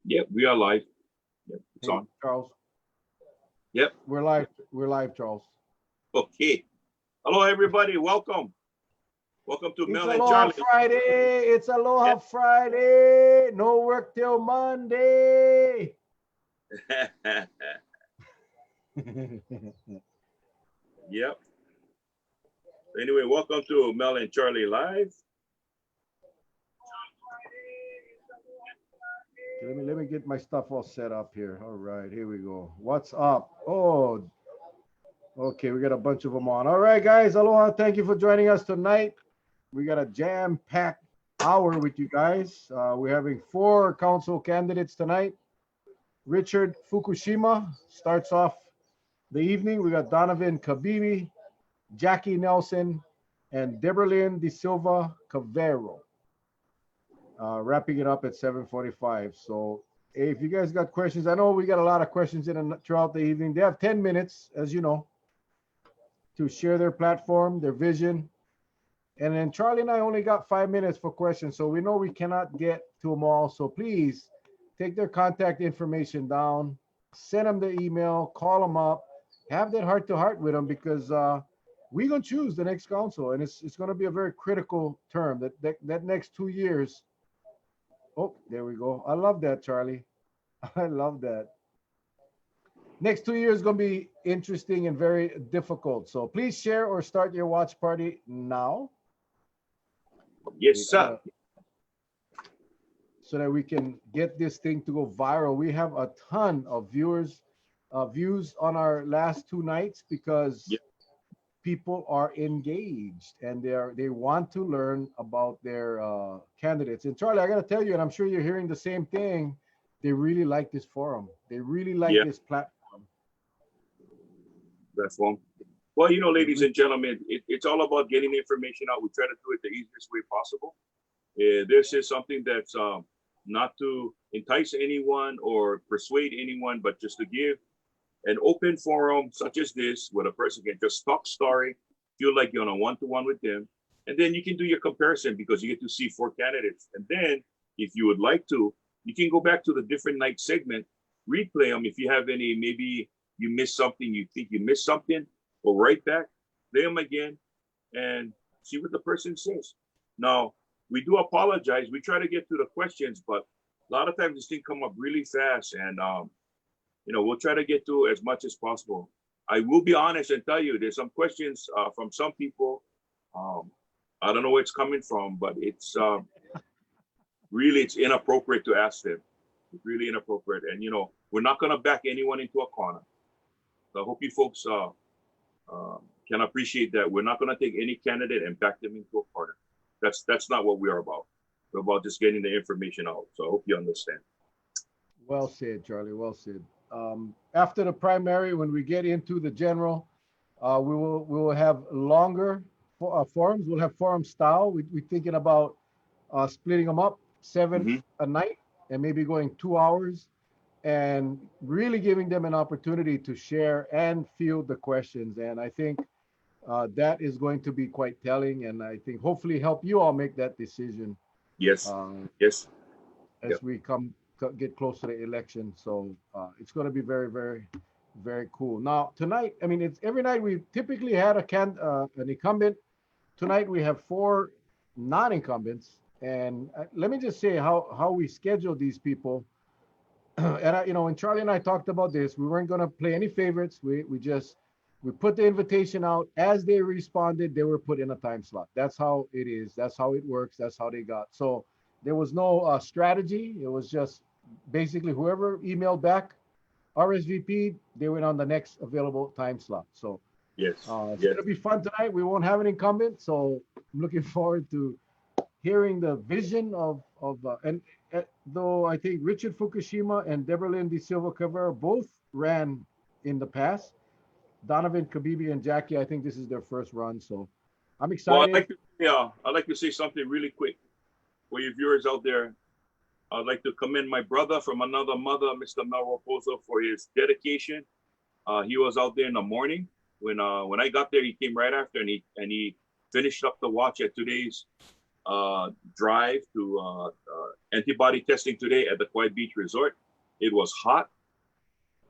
Yep, we are live. Yep, it's Hey, on. Charles. Yep. We're live. We're live, Charles. Okay. Hello, everybody. Welcome. Welcome to It's Mel and Aloha Charlie. Friday. It's Aloha Yep. Friday. No work till Monday. Yep. Anyway, welcome to Mel and Charlie Live. Let me get my stuff all set up here. All right, here we go. What's up? Oh, okay. We got a bunch of them on. All right, guys. Aloha. Thank you for joining us tonight. We got a jam-packed hour with you guys. We're having 4 council candidates tonight. Richard Fukushima starts off the evening. We got Donovan Cabebe, Jakki Nelson, and Debralynn DeSilva Carveiro. Wrapping it up at 7:45. So if you guys got questions, I know we got a lot of questions in throughout the evening. They have 10 minutes, as you know, to share their platform, their vision. And then Charlie and I only got 5 minutes for questions. So we know we cannot get to them all. So please take their contact information down, send them the email, call them up, have that heart to heart with them, because we're going to choose the next council. And it's going to be a very critical term. That next 2 years. Oh, there we go. I love that, Charlie. I love that. Next 2 years is going to be interesting and very difficult. So please share or start your watch party now. Yes, sir. So that we can get this thing to go viral. We have a ton of views on our last 2 nights because Yep. people are engaged and they want to learn about their candidates. And Charlie, I got to tell you, and I'm sure you're hearing the same thing, they really like this forum. They really like Yeah. this platform. That's one. Well, ladies and gentlemen, it's all about getting the information out. We try to do it the easiest way possible. This is something that's not to entice anyone or persuade anyone, but just to give an open forum such as this, where a person can just talk story, feel like you're on a one-to-one with them, and then you can do your comparison because you get to see 4 candidates. And then, if you would like to, you can go back to the different night segment, replay them. If you have any, maybe you missed something, you think you missed something, go right back, play them again, and see what the person says. Now, we do apologize. We try to get to the questions, but a lot of times this thing come up really fast, and we'll try to get to as much as possible. I will be honest and tell you, there's some questions from some people. I don't know where it's coming from, but it's really, it's inappropriate to ask them. It's really inappropriate, and we're not going to back anyone into a corner. So I hope you folks can appreciate that. We're not going to take any candidate and back them into a corner. That's not what we are about. We're about just getting the information out. So I hope you understand. Well said, Charlie. Well said. After the primary, when we get into the general, we will have longer forums. We'll have forum style. We're thinking about splitting them up 7 a night and maybe going 2 hours and really giving them an opportunity to share and field the questions. And I think that is going to be quite telling, and I think hopefully help you all make that decision. Yes. Yes. As we get close to the election. So it's going to be very, very, very cool. Now tonight, I mean, it's every night we typically had an incumbent. Tonight we have 4 non-incumbents, and let me just say how we schedule these people. And when Charlie and I talked about this, we weren't going to play any favorites. We put the invitation out. As they responded, they were put in a time slot. That's how it is. That's how it works. That's how they got. So there was no strategy. It was just basically whoever emailed back RSVP, they went on the next available time slot. So yes, it's going to be fun tonight. We won't have an incumbent, so I'm looking forward to hearing the vision of though I think Richard Fukushima and Debralynn DeSilva Carveiro both ran in the past. Donovan Cabebe and Jakki, I think this is their first run, so I'm excited. Well, I'd like to say something really quick for your viewers out there. I'd like to commend my brother from another mother, Mr. Mel Raposo, for his dedication. He was out there in the morning. When I got there, he came right after, and he finished up the watch at today's drive to antibody testing today at the Kauai Beach Resort. It was hot,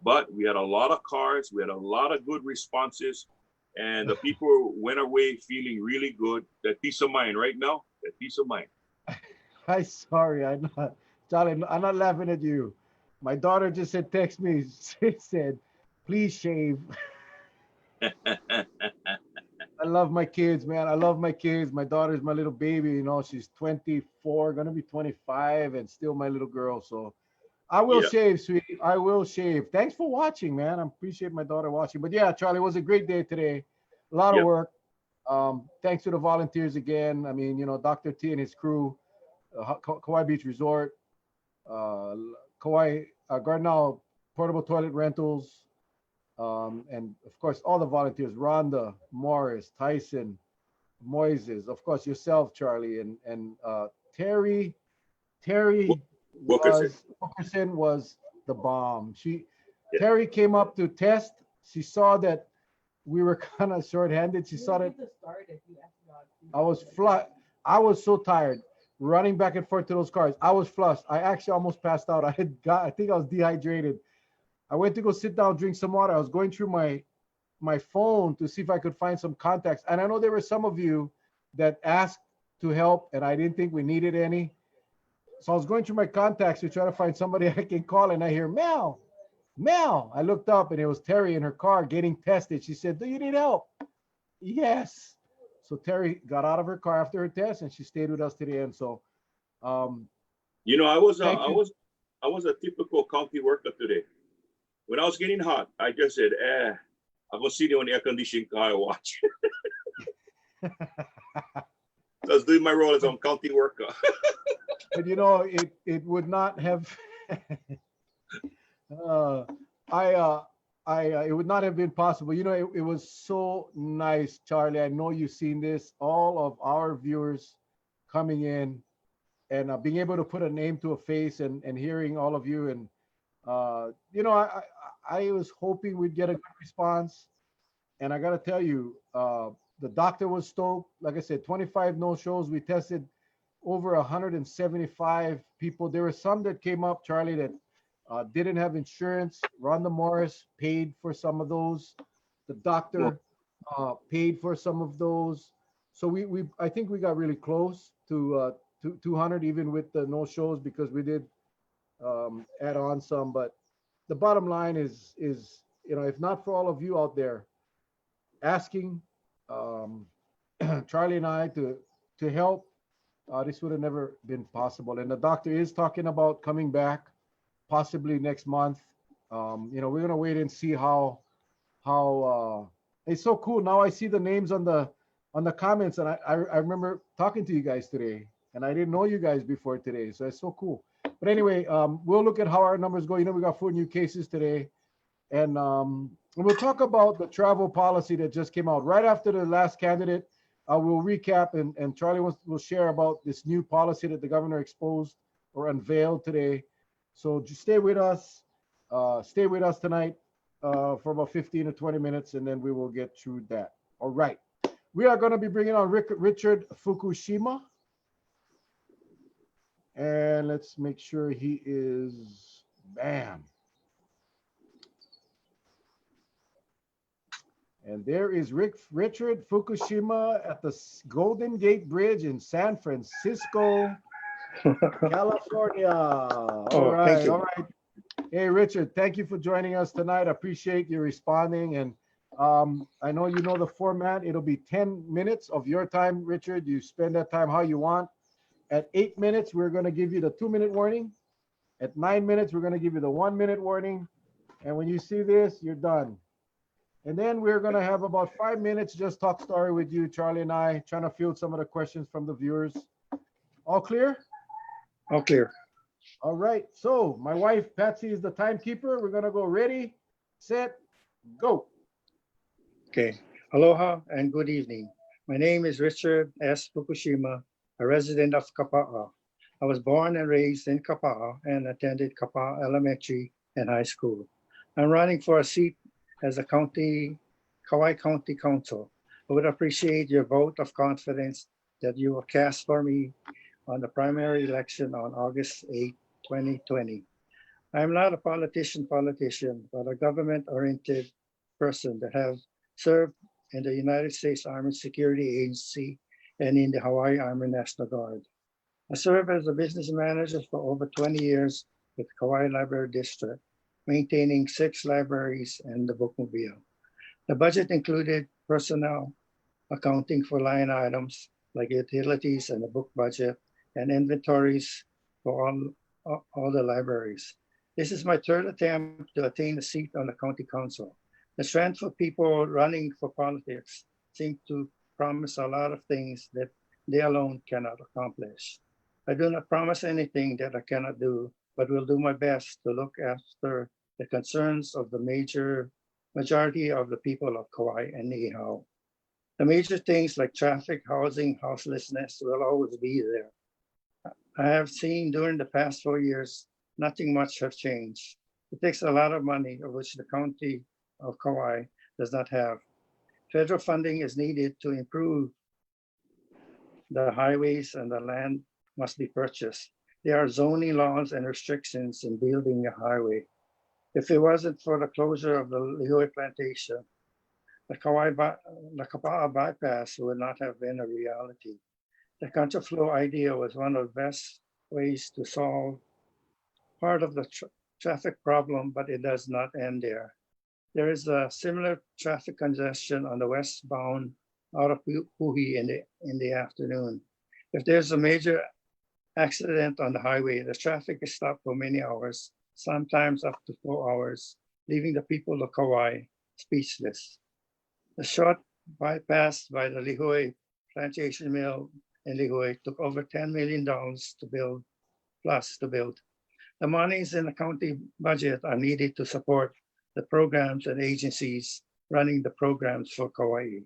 but we had a lot of cars. We had a lot of good responses, and the people went away feeling really good. That peace of mind right now, that peace of mind. I'm sorry, I'm not, Charlie, I'm not laughing at you. My daughter just said, text me, she said, please shave. I love my kids, man. I love my kids. My daughter's my little baby, you know, she's 24, gonna be 25, and still my little girl. So I will Yeah. shave, sweetie. I will shave. Thanks for watching, man. I appreciate my daughter watching. But yeah, Charlie, it was a great day today. A lot of Yep. work. Thanks to the volunteers again. I mean, you know, Dr. T and his crew, Kauai Beach Resort, uh, Kauai Gardenal Portable Toilet Rentals, and of course all the volunteers: Rhonda, Morris, Tyson, Moises, of course yourself, Charlie, and Terry. Terry Wilkerson. Wilkerson was the bomb. Yeah. Terry came up to test. She saw that we were kind of short-handed. She saw that I was flat. I was so tired running back and forth to those cars. I was flushed. I actually almost passed out. I think I was dehydrated. I went to go sit down, drink some water. I was going through my phone to see if I could find some contacts. And I know there were some of you that asked to help, and I didn't think we needed any. So I was going through my contacts to try to find somebody I can call, and I hear Mel, Mel. I looked up, and it was Terry in her car getting tested. She said, "Do you need help?" Yes. So Terry got out of her car after her test, and she stayed with us to the end. So, You know, I was Thank you. I was a typical county worker today. When I was getting hot, I just said, I'll go sit on the air conditioning car and watch. So I was doing my role as a county worker. but you know, it would not have. It would not have been possible. You know, it was so nice, Charlie. I know you've seen this. All of our viewers coming in and being able to put a name to a face and hearing all of you. And, you know, I was hoping we'd get a good response. And I got to tell you, the doctor was stoked. Like I said, 25 no-shows. We tested over 175 people. There were some that came up, Charlie, that didn't have insurance. Rhonda Morris paid for some of those. The doctor paid for some of those. So I think we got really close to 200, even with the no shows, because we did add on some. But the bottom line is you know, if not for all of you out there asking Charlie and I to help, this would have never been possible. And the doctor is talking about coming back possibly next month. You know, we're gonna wait and see how it's so cool. Now I see the names on the comments, and I remember talking to you guys today, and I didn't know you guys before today, so it's so cool. But anyway, we'll look at how our numbers go. You know, we got 4 new cases today, and we'll talk about the travel policy that just came out right after the last candidate. We'll recap, and Charlie will share about this new policy that the governor exposed or unveiled today. So just stay with us. Stay with us tonight for about 15 or 20 minutes, and then we will get through that. All right. We are going to be bringing on Richard Fukushima. And let's make sure he is, bam. And there is Richard Fukushima at the Golden Gate Bridge in San Francisco, California. All right, all right. Hey, Richard, thank you for joining us tonight. I appreciate you responding. And I know you know the format. It'll be 10 minutes of your time, Richard. You spend that time how you want. At 8 minutes, we're going to give you the 2-minute warning. At 9 minutes, we're going to give you the 1-minute warning. And when you see this, you're done. And then we're going to have about 5 minutes, just talk story with you, Charlie and I, trying to field some of the questions from the viewers. All clear? All clear. All right. So my wife, Patsy, is the timekeeper. We're going to go ready, set, go. Okay. Aloha and good evening. My name is Richard S. Fukushima, a resident of Kapa'a. I was born and raised in Kapa'a and attended Kapa'a Elementary and High School. I'm running for a seat as a Kauai County Council. I would appreciate your vote of confidence that you will cast for me on the primary election on August 8, 2020. I am not a politician, but a government-oriented person that have served in the United States Army Security Agency and in the Hawaii Army National Guard. I served as a business manager for over 20 years with Kauai Library District, maintaining 6 libraries and the bookmobile. The budget included personnel, accounting for line items like utilities and the book budget, and inventories for all the libraries. This is my 3rd attempt to attain a seat on the county council. The strength of people running for politics seem to promise a lot of things that they alone cannot accomplish. I do not promise anything that I cannot do, but will do my best to look after the concerns of the majority of the people of Kauai and Niihau. The major things like traffic, housing, houselessness will always be there. I have seen during the past 4 years, nothing much have changed. It takes a lot of money, of which the county of Kauai does not have. Federal funding is needed to improve the highways, and the land must be purchased. There are zoning laws and restrictions in building a highway. If it wasn't for the closure of the Lihue plantation, the Kapa'a bypass would not have been a reality. The contraflow idea was one of the best ways to solve part of the traffic problem, but it does not end there. There is a similar traffic congestion on the westbound out of Puhi in the afternoon. If there's a major accident on the highway, the traffic is stopped for many hours, sometimes up to 4 hours, leaving the people of Kauai speechless. The short bypass by the Lihue plantation mill in Lihue took over $10 million to build. The monies in the county budget are needed to support the programs and agencies running the programs for Kauai.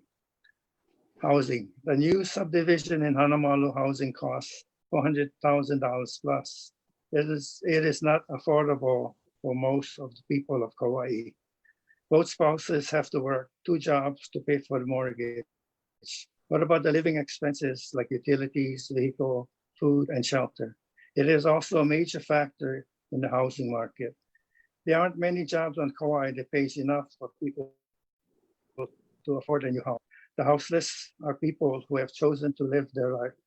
Housing. The new subdivision in Hanamalu housing costs $400,000 plus. It is not affordable for most of the people of Kauai. Both spouses have to work 2 jobs to pay for the mortgage. What about the living expenses like utilities, vehicle, food, and shelter? It is also a major factor in the housing market. There aren't many jobs on Kauai that pays enough for people to afford a new home. The houseless are people who have chosen to live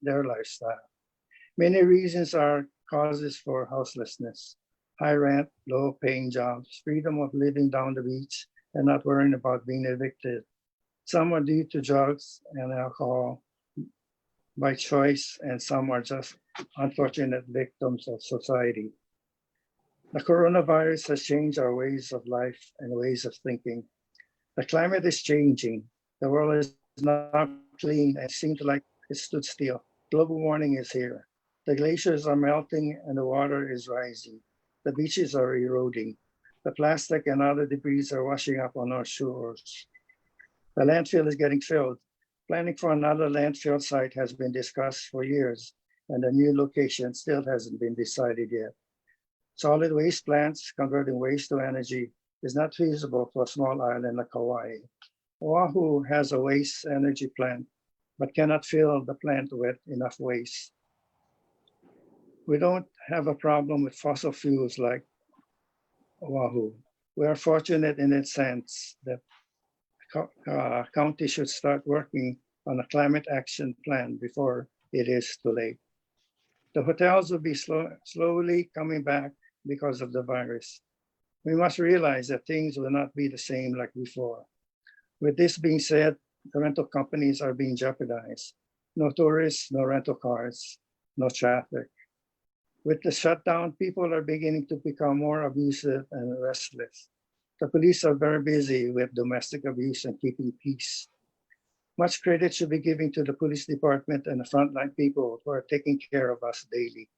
their lifestyle. Many reasons are causes for houselessness: high rent, low paying jobs, freedom of living down the beach, and not worrying about being evicted. Some are due to drugs and alcohol by choice, and some are just unfortunate victims of society. The coronavirus has changed our ways of life and ways of thinking. The climate is changing. The world is not clean and seems like it stood still. Global warming is here. The glaciers are melting and the water is rising. The beaches are eroding. The plastic and other debris are washing up on our shores. The landfill is getting filled. Planning for another landfill site has been discussed for years, and the new location still hasn't been decided yet. Solid waste plants converting waste to energy is not feasible for a small island like Kauai. Oahu has a waste energy plant, but cannot fill the plant with enough waste. We don't have a problem with fossil fuels like Oahu. We are fortunate in that sense that county should start working on a climate action plan before it is too late. The hotels will be slowly coming back because of the virus. We must realize that things will not be the same like before. With this being said, the rental companies are being jeopardized. No tourists, no rental cars, no traffic. With the shutdown, people are beginning to become more abusive and restless. The police are very busy with domestic abuse and keeping peace. Much credit should be given to the police department and the frontline people who are taking care of us daily.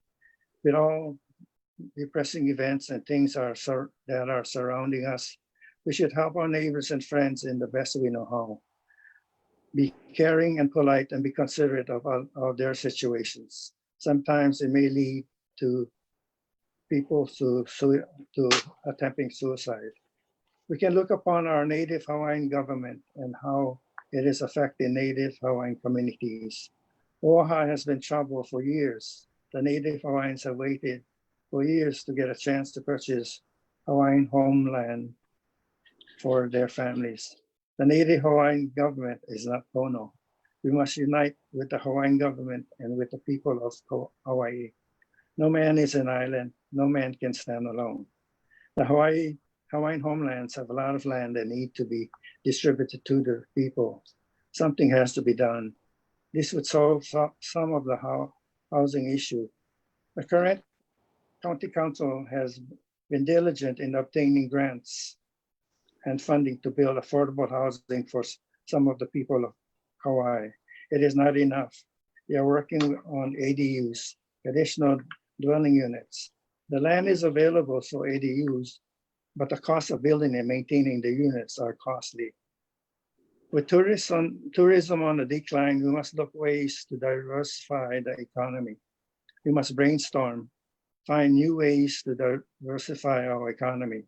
With all depressing events and things that are surrounding us, we should help our neighbors and friends in the best we know how. Be caring and polite and be considerate of their situations. Sometimes it may lead to people to attempting suicide. We can look upon our native Hawaiian government and how it is affecting native Hawaiian communities. Oahu has been troubled for years. The native Hawaiians have waited for years to get a chance to purchase Hawaiian homeland for their families. The native Hawaiian government is not Pono. We must unite with the Hawaiian government and with the people of Hawaii. No man is an island. No man can stand alone. The Hawaiian homelands have a lot of land that need to be distributed to the people. Something has to be done. This would solve some of the housing issue. The current county council has been diligent in obtaining grants and funding to build affordable housing for some of the people of Hawaii. It is not enough. They are working on ADUs, additional dwelling units. The land is available for ADUs, but the cost of building and maintaining the units are costly. With tourism on the decline, we must look ways to diversify the economy. We must brainstorm, find new ways to diversify our economy.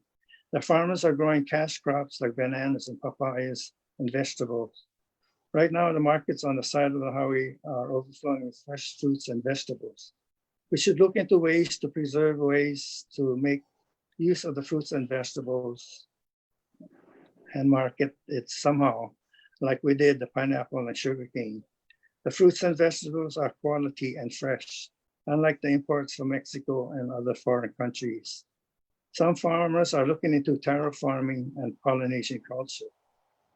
The farmers are growing cash crops like bananas and papayas and vegetables. Right now, the markets on the side of the highway are overflowing with fresh fruits and vegetables. We should look into ways to preserve ways to make use of the fruits and vegetables and market it somehow, like we did the pineapple and sugarcane. The fruits and vegetables are quality and fresh, unlike the imports from Mexico and other foreign countries. Some farmers are looking into terraforming and pollination culture.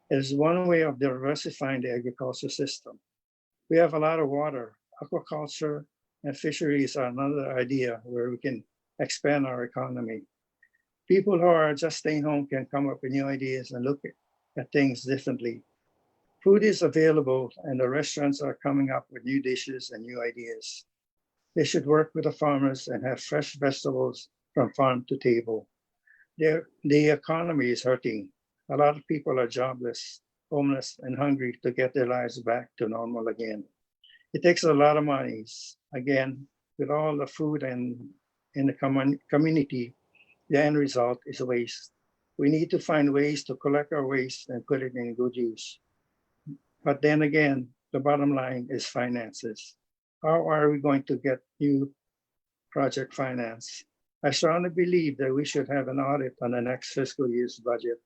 It is one way of diversifying the agriculture system. We have a lot of water. Aquaculture and fisheries are another idea where we can expand our economy. People who are just staying home can come up with new ideas and look at things differently. Food is available and the restaurants are coming up with new dishes and new ideas. They should work with the farmers and have fresh vegetables from farm to table. The economy is hurting. A lot of people are jobless, homeless, and hungry to get their lives back to normal again. It takes a lot of money. Again, with all the food and in the community, the end result is waste. We need to find ways to collect our waste and put it in good use. But then again, the bottom line is finances. How are we going to get new project finance? I strongly believe that we should have an audit on the next fiscal year's budget.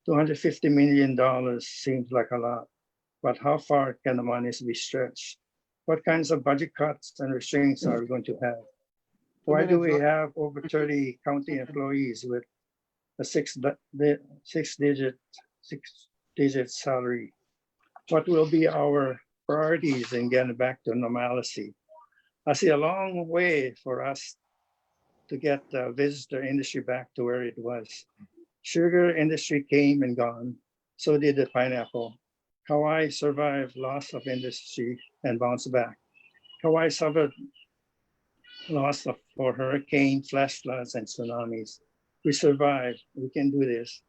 $250 million seems like a lot, but how far can the monies be stretched? What kinds of budget cuts and restraints are we going to have? Why do we have over 30 county employees with a six-digit salary? What will be our priorities in getting back to normalcy? I see a long way for us to get the visitor industry back to where it was. Sugar industry came and gone, so did the pineapple. Hawaii survived loss of industry and bounced back. Hawaii suffered loss for hurricane, flash floods, and tsunamis. We survived. We can do this,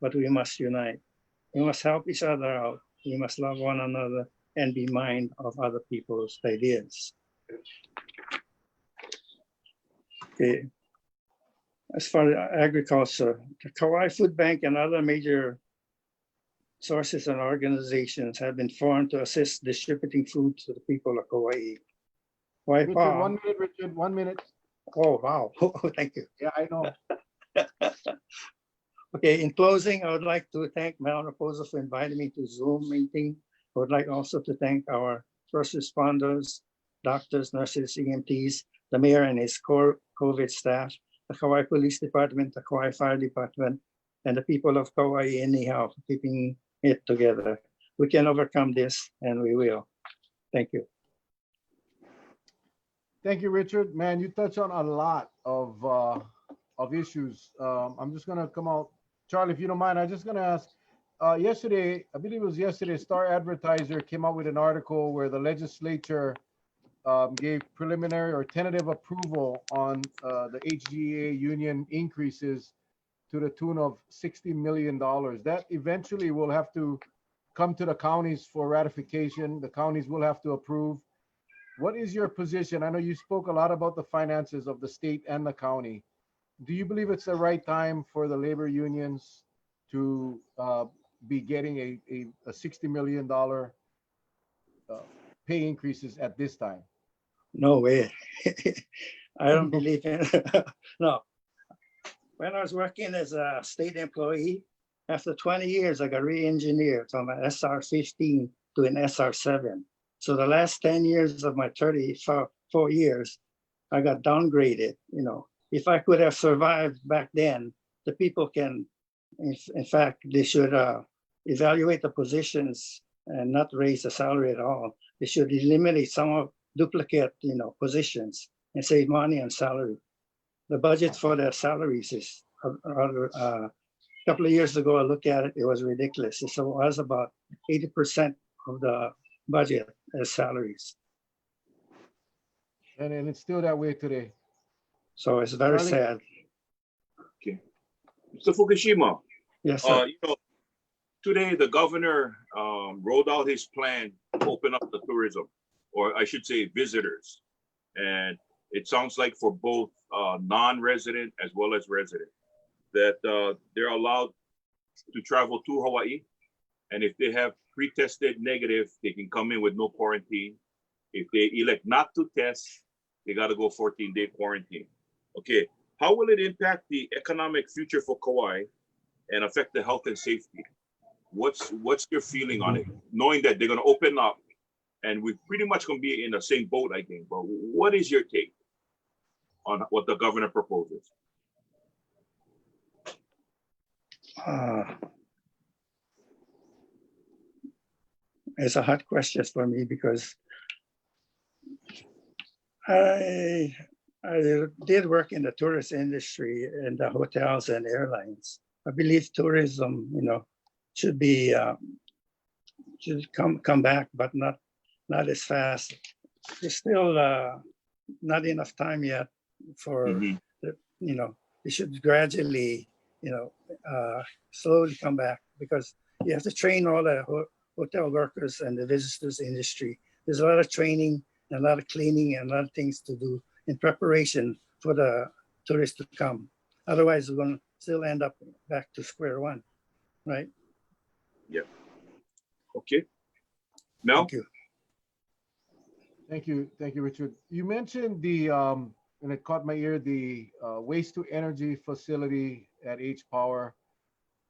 but we must unite. We must help each other out. We must love one another and be mindful of other people's ideas. Okay. As far as agriculture, the Kauai Food Bank and other major sources and organizations have been formed to assist distributing food to the people of Hawaii. Richard, 1 minute, Richard, 1 minute. Oh, wow. Thank you. Yeah, I know. Okay, in closing, I would like to thank Mel Raposo for inviting me to Zoom meeting. I would like also to thank our first responders, doctors, nurses, EMTs, the mayor and his core COVID staff, the Kauai Police Department, the Kauai Fire Department, and the people of Kauai anyhow for keeping it together. We can overcome this, and we will. Thank you. Thank you, Richard. Man, you touch on a lot of issues. I'm just gonna come out, Charlie, if you don't mind. I'm just gonna ask. Yesterday, I believe it was yesterday, Star Advertiser came out with an article where the legislature gave preliminary or tentative approval on the HGA union increases to the tune of $60 million. That eventually will have to come to the counties for ratification. The counties will have to approve. What is your position? I know you spoke a lot about the finances of the state and the county. Do you believe it's the right time for the labor unions to be getting a $60 million pay increases at this time? No way. I don't believe in no. When I was working as a state employee, after 20 years, I got re-engineered from an SR-15 to an SR-7. So the last 10 years of my 34 years, I got downgraded. You know, if I could have survived back then, the people can, in fact, they should evaluate the positions and not raise the salary at all. They should eliminate some of duplicate, you know, positions and save money on salary. The budget for the salaries is a couple of years ago, I looked at it, it was ridiculous. So it was about 80% of the budget as salaries. And it's still that way today. So it's very Charlie? sad. Okay. Mr. Fukushima, Yes, sir. you know, today the governor rolled out his plan to open up the tourism, or I should say visitors. And it sounds like for both non-resident as well as resident, that they're allowed to travel to Hawaii. And if they have pre-tested negative, they can come in with no quarantine. If they elect not to test, they got to go 14-day quarantine. Okay, how will it impact the economic future for Kauai and affect the health and safety? What's your feeling on it, knowing that they're going to open up and we're pretty much going to be in the same boat, I think. But what is your take on what the governor proposes? It's a hard question for me because I did work in the tourist industry and the hotels and airlines. I believe tourism, you know, should be should come back, but not as fast. There's still not enough time yet for the, you know, they should gradually, you know, slowly come back because you have to train all the hotel workers and the visitors industry. There's a lot of training and a lot of cleaning and a lot of things to do in preparation for the tourists to come. Otherwise, we're going to still end up back to square one, right? Yeah. Okay. Mel? Thank you. Thank you, Richard. You mentioned the, and it caught my ear, the waste to energy facility at H Power.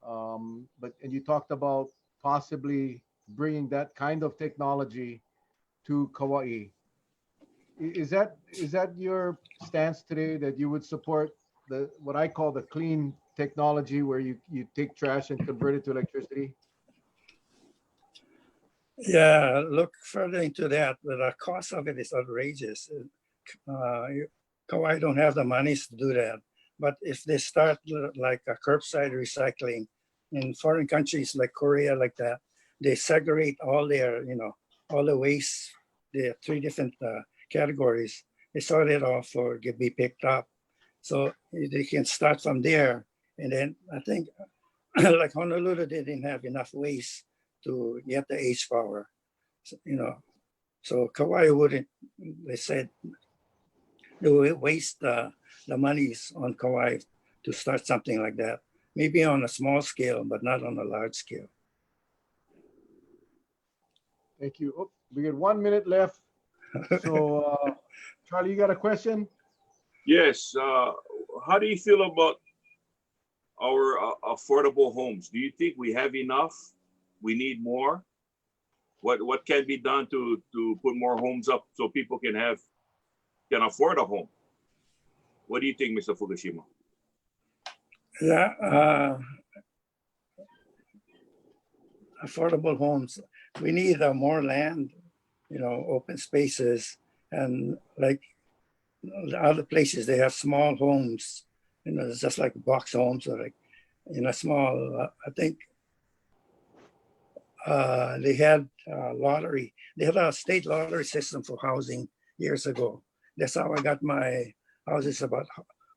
And you talked about possibly bringing that kind of technology to Kauai. Is that your stance today, that you would support the what I call the clean technology, where you take trash and convert it to electricity? Yeah, look further into that. The cost of it is outrageous. Kauai don't have the monies to do that. But if they start like a curbside recycling in foreign countries like Korea, like that, they segregate all their, you know, all the waste. They have 3 different categories. They sort it off or be picked up. So they can start from there. And then I think like Honolulu, they didn't have enough waste to get the H Power, so, you know. So Kauai wouldn't, they said, they would waste the monies on Kauai to start something like that. Maybe on a small scale, but not on a large scale. Thank you. Oh, we got 1 minute left. So, Charlie, you got a question? Yes. How do you feel about our affordable homes? Do you think we have enough? We need more? What can be done to put more homes up so people can afford a home? What do you think, Mr. Fukushima? Yeah, affordable homes. We need more land, you know, open spaces, and like the other places, they have small homes, you know, it's just like box homes or like, you know, small, I think they had a lottery. They had a state lottery system for housing years ago. That's how I got my houses about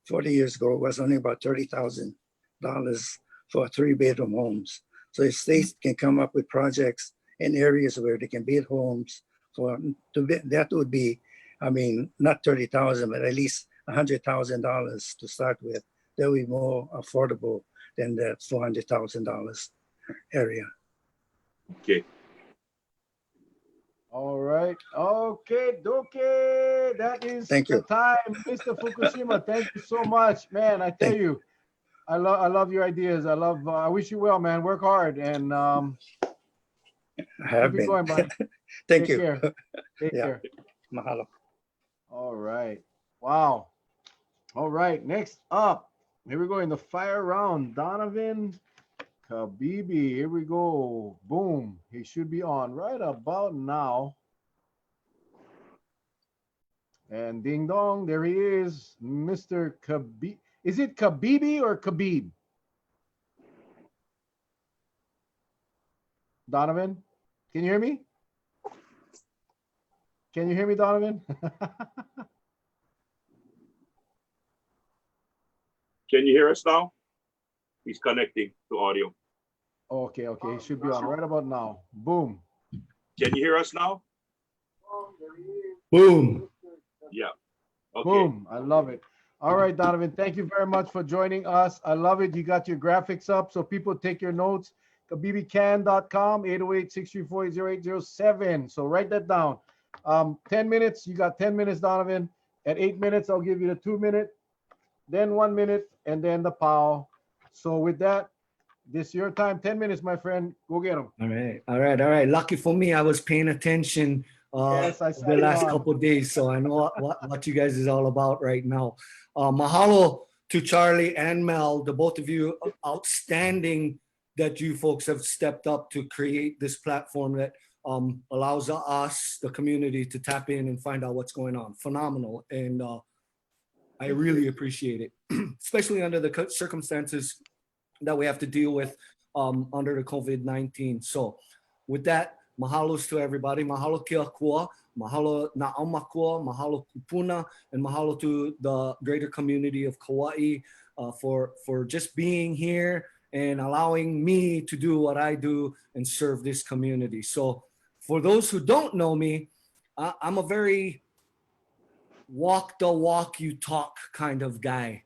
40 years ago. It was only about $30,000 for 3-bedroom homes. So if states can come up with projects in areas where they can build homes that would be, I mean, not 30,000, but at least $100,000 to start with. That would be more affordable than that $400,000 area. Okay. All right. Okay, doke. That is Thank the you. time, Mr. Fukushima. Thank you so much, man. I tell Thank you, I love your ideas. I wish you well, man. Work hard and I have keep it been. going, buddy. Thank Take you. care. Take Yeah. care. Mahalo. All right. Wow. All right. Next up, here we go in the fire round. Donovan Cabebe. Here we go. Boom. He should be on right about now. And ding dong, there he is, Mr. Khabib. Is it Khabibi or Khabib? Donovan, can you hear me? Can you hear me, Donovan? Can you hear us now? He's connecting to audio. Okay, okay, he should be on right about now. Boom. Can you hear us now? Boom. Yeah. Okay. Boom. I love it. All right, Donovan, thank you very much for joining us. I love it. You got your graphics up so people take your notes. KhabibiCan.com, 808-634-0807. So write that down. 10 minutes. You got 10 minutes, Donovan. At 8 minutes, I'll give you the 2 minute, then 1 minute, and then the pow. So with that, this is your time. 10 minutes, my friend. Go get them. All right. All right. All right. Lucky for me, I was paying attention Yes, I saw the you last on. couple of days, so I know what you guys is all about right now. Mahalo to Charlie and Mel, the both of you, outstanding that you folks have stepped up to create this platform that allows us, the community, to tap in and find out what's going on. Phenomenal. And I really appreciate it, especially under the circumstances that we have to deal with under the COVID-19. So with that, mahalos to everybody. Mahalo kia kua, mahalo na aumakua, mahalo kupuna, and mahalo to the greater community of Kauai for just being here and allowing me to do what I do and serve this community. So for those who don't know me, I'm a very walk the walk you talk kind of guy.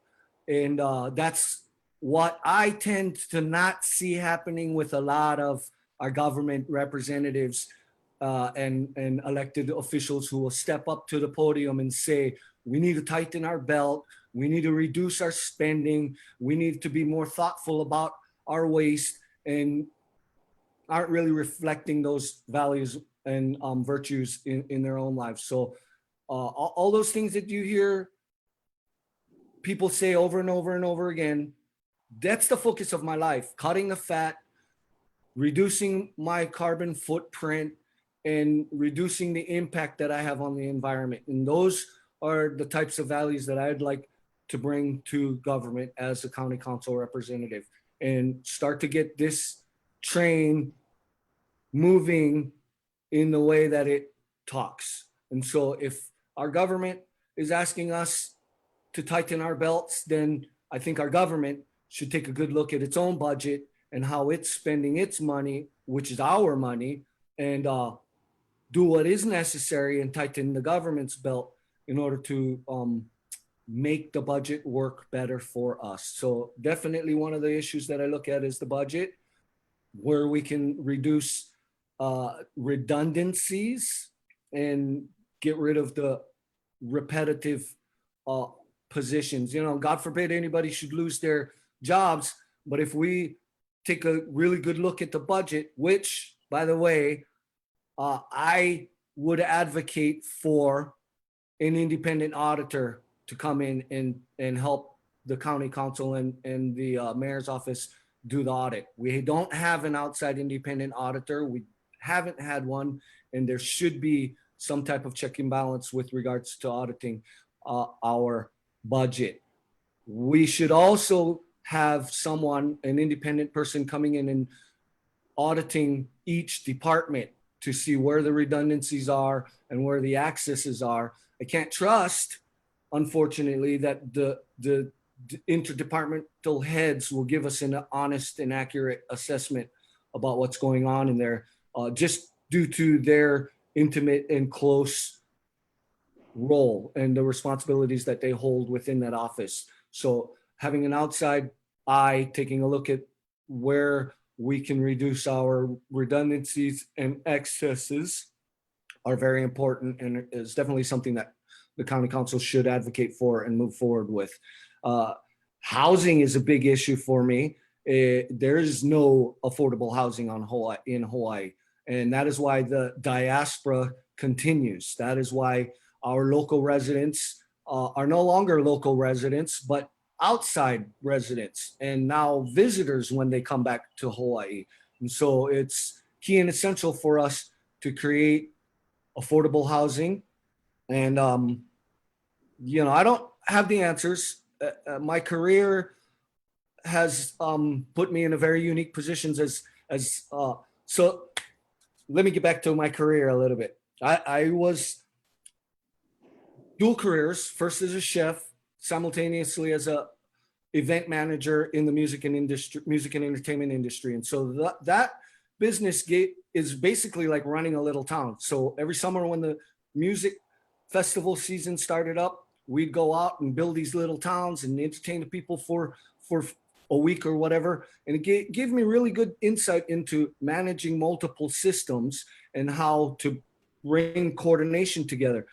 And that's what I tend to not see happening with a lot of our government representatives and elected officials who will step up to the podium and say, we need to tighten our belt, we need to reduce our spending, we need to be more thoughtful about our waste, and aren't really reflecting those values and virtues in their own lives. So all those things that you hear people say over and over and over again, that's the focus of my life: cutting the fat, reducing my carbon footprint, and reducing the impact that I have on the environment. And those are the types of values that I'd like to bring to government as a county council representative, and start to get this train moving in the way that it talks. And so if our government is asking us to tighten our belts, then I think our government should take a good look at its own budget and how it's spending its money, which is our money, and do what is necessary and tighten the government's belt in order to make the budget work better for us. So definitely one of the issues that I look at is the budget, where we can reduce redundancies and get rid of the repetitive positions. You know, God forbid anybody should lose their jobs, but if we take a really good look at the budget, which, by the way, I would advocate for an independent auditor to come in and help the county council and the mayor's office do the audit. We don't have an outside independent auditor. We haven't had one, and there should be some type of check and balance with regards to auditing our budget. We should also have someone, an independent person, coming in and auditing each department to see where the redundancies are and where the accesses are. I can't trust, unfortunately, that the interdepartmental heads will give us an honest and accurate assessment about what's going on in there, just due to their intimate and close role and the responsibilities that they hold within that office. So having an outside eye taking a look at where we can reduce our redundancies and excesses are very important and is definitely something that the county council should advocate for and move forward with. Housing is a big issue for me. There is no affordable housing in Hawaii. And that is why the diaspora continues. That is why our local residents are no longer local residents, but outside residents and now visitors when they come back to Hawaii. And so it's key and essential for us to create affordable housing. And, I don't have the answers. My career has put me in a very unique positions so let me get back to my career a little bit. I was dual careers, first as a chef, simultaneously as a event manager in the music and entertainment industry. And so that business is basically like running a little town. So every summer when the music festival season started up, we'd go out and build these little towns and entertain the people for a week or whatever. And it gave me really good insight into managing multiple systems and how to bring coordination together.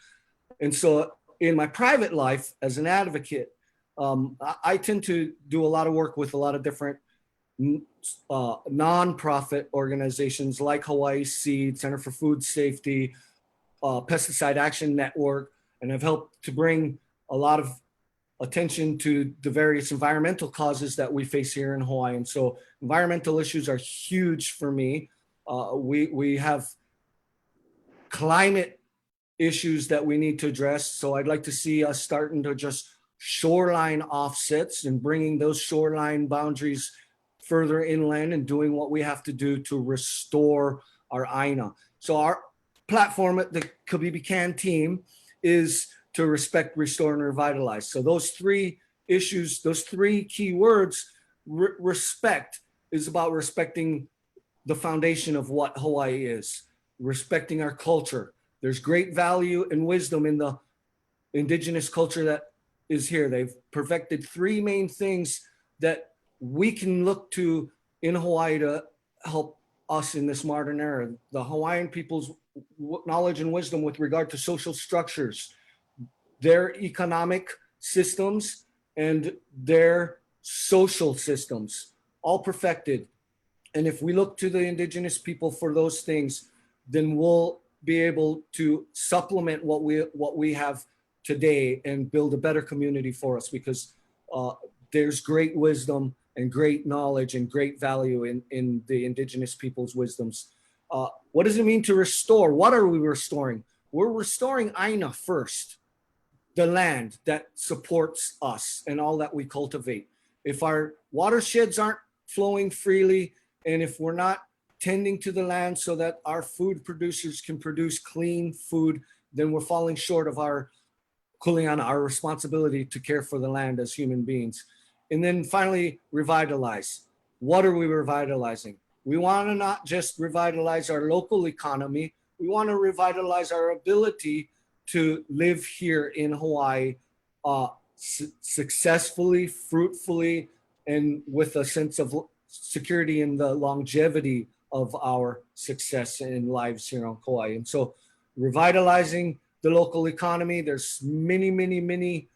And so in my private life as an advocate, I tend to do a lot of work with a lot of different nonprofit organizations like Hawaii Seed, Center for Food Safety, Pesticide Action Network, and I've helped to bring a lot of attention to the various environmental causes that we face here in Hawaii. And so environmental issues are huge for me. We have climate issues that we need to address. So I'd like to see us starting to just shoreline offsets and bringing those shoreline boundaries further inland and doing what we have to do to restore our Aina. So our platform at the Cabebe Can team is to respect, restore, and revitalize. So those three issues, those three key words, respect is about respecting the foundation of what Hawaii is, respecting our culture. There's great value and wisdom in the indigenous culture that is here. They've perfected three main things that we can look to in Hawaii to help us in this modern era. The Hawaiian people's knowledge and wisdom with regard to social structures, their economic systems, and their social systems, all perfected. And if we look to the indigenous people for those things, then we'll be able to supplement what we have today and build a better community for us, because there's great wisdom and great knowledge and great value in the indigenous people's wisdoms. What does it mean to restore? What are we restoring? We're restoring Aina first, the land that supports us and all that we cultivate. If our watersheds aren't flowing freely, and if we're not tending to the land so that our food producers can produce clean food, then we're falling short of our kuleana, our responsibility to care for the land as human beings. And then finally, revitalize. What are we revitalizing? We want to not just revitalize our local economy, we want to revitalize our ability to live here in Hawaii successfully, fruitfully, and with a sense of security in the longevity of our success in lives here on Kauai. And so revitalizing the local economy, there's many, many, many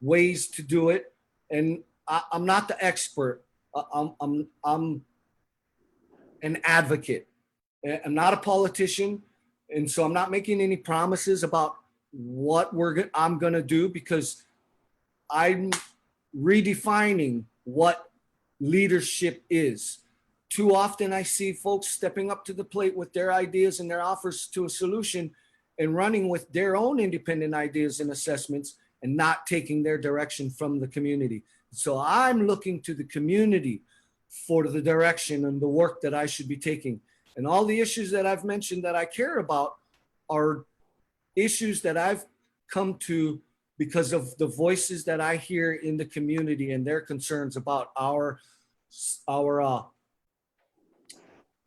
ways to do it. And I'm not the expert. I'm an advocate. I'm not a politician. And so I'm not making any promises about what I'm going to do, because I'm redefining what leadership is. Too often I see folks stepping up to the plate with their ideas and their offers to a solution and running with their own independent ideas and assessments and not taking their direction from the community. So I'm looking to the community for the direction and the work that I should be taking. And all the issues that I've mentioned that I care about are issues that I've come to because of the voices that I hear in the community and their concerns about our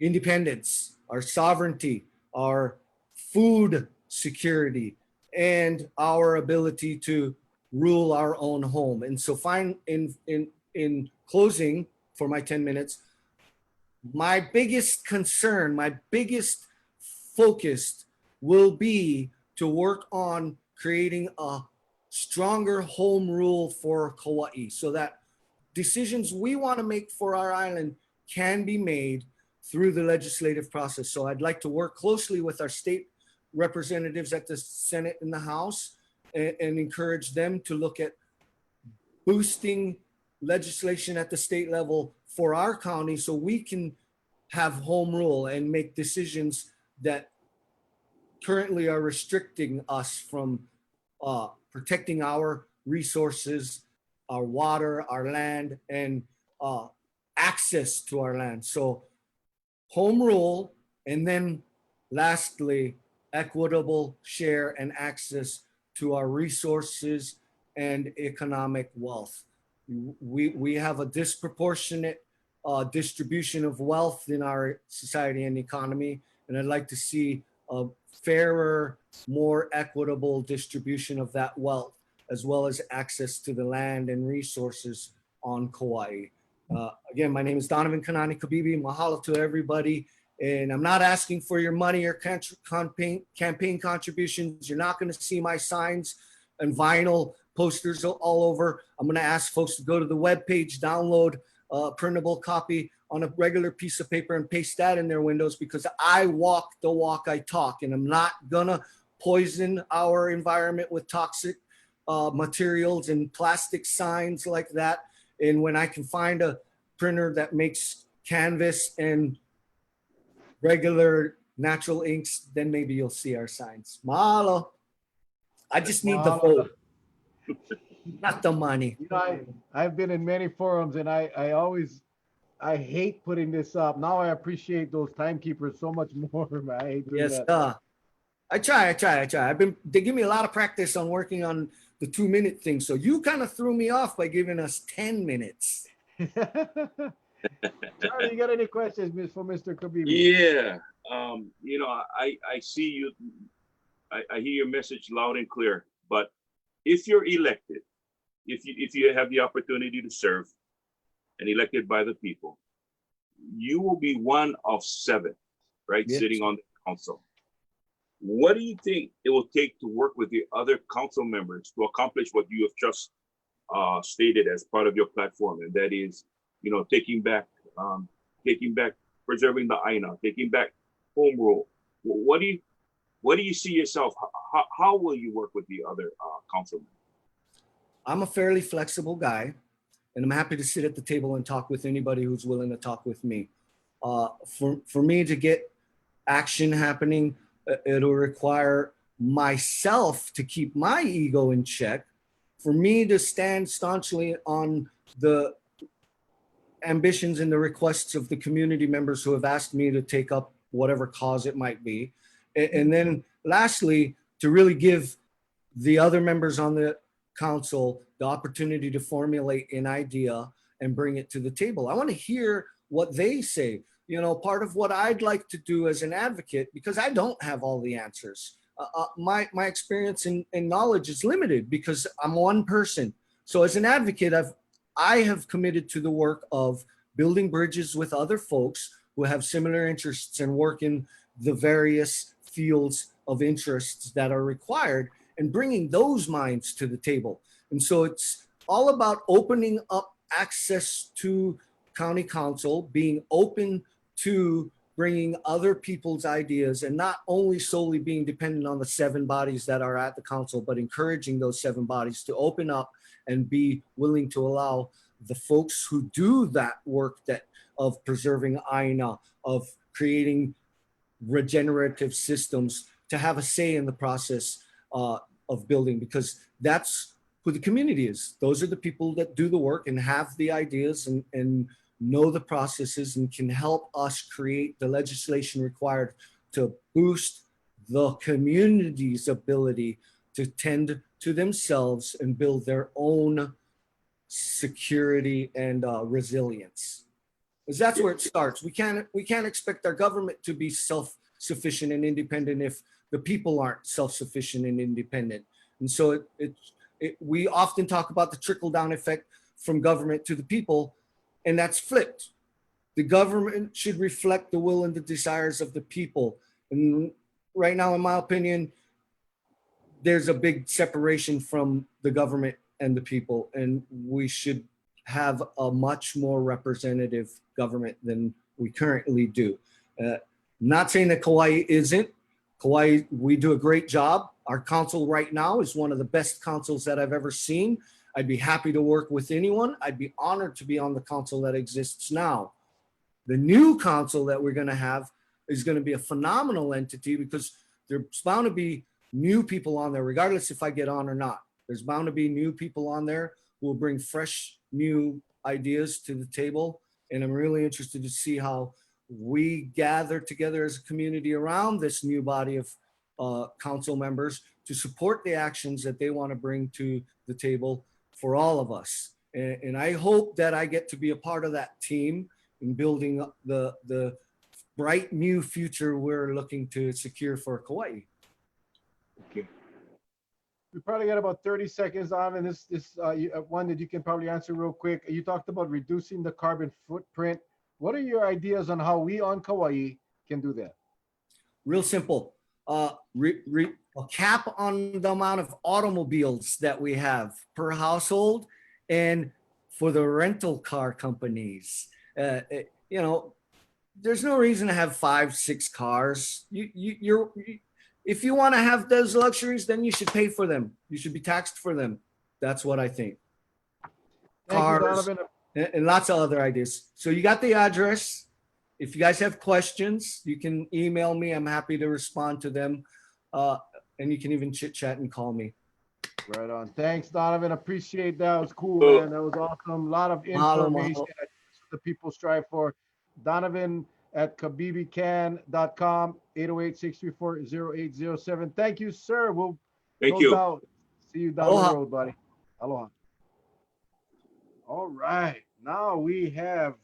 independence, our sovereignty, our food security, and our ability to rule our own home. And so in closing for my 10 minutes, my biggest concern, my biggest focus will be to work on creating a stronger home rule for Kauai so that decisions we want to make for our island can be made through the legislative process. So I'd like to work closely with our state representatives at the Senate and the House and encourage them to look at boosting legislation at the state level for our county so we can have home rule and make decisions that currently are restricting us from protecting our resources, our water, our land, and access to our land. So home rule, and then lastly, equitable share and access to our resources and economic wealth. We have a disproportionate distribution of wealth in our society and economy, and I'd like to see a fairer, more equitable distribution of that wealth, as well as access to the land and resources on Kauai. Again, my name is Donovan Cabebe. Mahalo to everybody. And I'm not asking for your money or campaign contributions. You're not going to see my signs and vinyl posters all over. I'm going to ask folks to go to the webpage, download a printable copy on a regular piece of paper and paste that in their windows, because I walk the walk I talk, and I'm not going to poison our environment with toxic materials and plastic signs like that. And when I can find a printer that makes canvas and regular natural inks, then maybe you'll see our signs. Mahalo. I just need the vote, not the money. You know, I've been in many forums, and I hate putting this up. Now I appreciate those timekeepers so much more, man. I hate doing Yes, that. I try. They give me a lot of practice on working on the 2-minute thing. So you kind of threw me off by giving us 10 minutes. Charlie, you got any questions for Mr. Cabebe? Yeah. You know, I see you. I hear your message loud and clear. But if you're elected, if you have the opportunity to serve and elected by the people, you will be one of 7, right? Yes. Sitting on the council. What do you think it will take to work with the other council members to accomplish what you have just stated as part of your platform? And that is, you know, taking back, preserving the Aina, taking back home rule. What do you see yourself? How will you work with the other council members? I'm a fairly flexible guy, and I'm happy to sit at the table and talk with anybody who's willing to talk with me. For me to get action happening, it'll require myself to keep my ego in check, for me to stand staunchly on the ambitions and the requests of the community members who have asked me to take up whatever cause it might be. And then lastly, to really give the other members on the council the opportunity to formulate an idea and bring it to the table. I want to hear what they say. You know, part of what I'd like to do as an advocate, because I don't have all the answers. My experience and knowledge is limited because I'm one person. So as an advocate, I have committed to the work of building bridges with other folks who have similar interests and work in the various fields of interests that are required and bringing those minds to the table. And so it's all about opening up access to county council, being open to bringing other people's ideas and not only solely being dependent on the 7 bodies that are at the council, but encouraging those 7 bodies to open up and be willing to allow the folks who do that work of preserving Aina, of creating regenerative systems, to have a say in the process of building, because that's who the community is. Those are the people that do the work and have the ideas and know the processes and can help us create the legislation required to boost the community's ability to tend to themselves and build their own security and resilience. Because that's where it starts. We can't expect our government to be self-sufficient and independent if the people aren't self-sufficient and independent. And so we often talk about the trickle-down effect from government to the people, and that's flipped. The government should reflect the will and the desires of the people. And right now, in my opinion, there's a big separation from the government and the people, and we should have a much more representative government than we currently do. Not saying that Kauai isn't. Kauai, we do a great job. Our council right now is one of the best councils that I've ever seen. I'd be happy to work with anyone. I'd be honored to be on the council that exists now. The new council that we're going to have is going to be a phenomenal entity because there's bound to be new people on there, regardless if I get on or not. There's bound to be new people on there who will bring fresh, new ideas to the table. And I'm really interested to see how we gather together as a community around this new body of council members to support the actions that they want to bring to the table for all of us. And I hope that I get to be a part of that team in building up the bright new future we're looking to secure for Kauai. Okay. We probably got about 30 seconds on, and this one that you can probably answer real quick. You talked about reducing the carbon footprint. What are your ideas on how we on Kauai can do that? Real simple. A cap on the amount of automobiles that we have per household, and for the rental car companies. You know, there's no reason to have 5-6 cars. If you want to have those luxuries, then you should pay for them. You should be taxed for them. That's what I think. Thank you, Cars Donovan. and lots of other ideas. So you got the address. If you guys have questions, you can email me. I'm happy to respond to them. And you can even chit chat and call me. Right on. Thanks, Donovan. Appreciate that. It was cool, Cool. man. That was awesome. A lot of Mahalo, information mahalo. that the people strive for. Donovan at kabebecan.com, 808-634-0807. Thank you, sir. We'll Thank no you. doubt see you down Aloha. the road, buddy. Aloha. All right. Now we have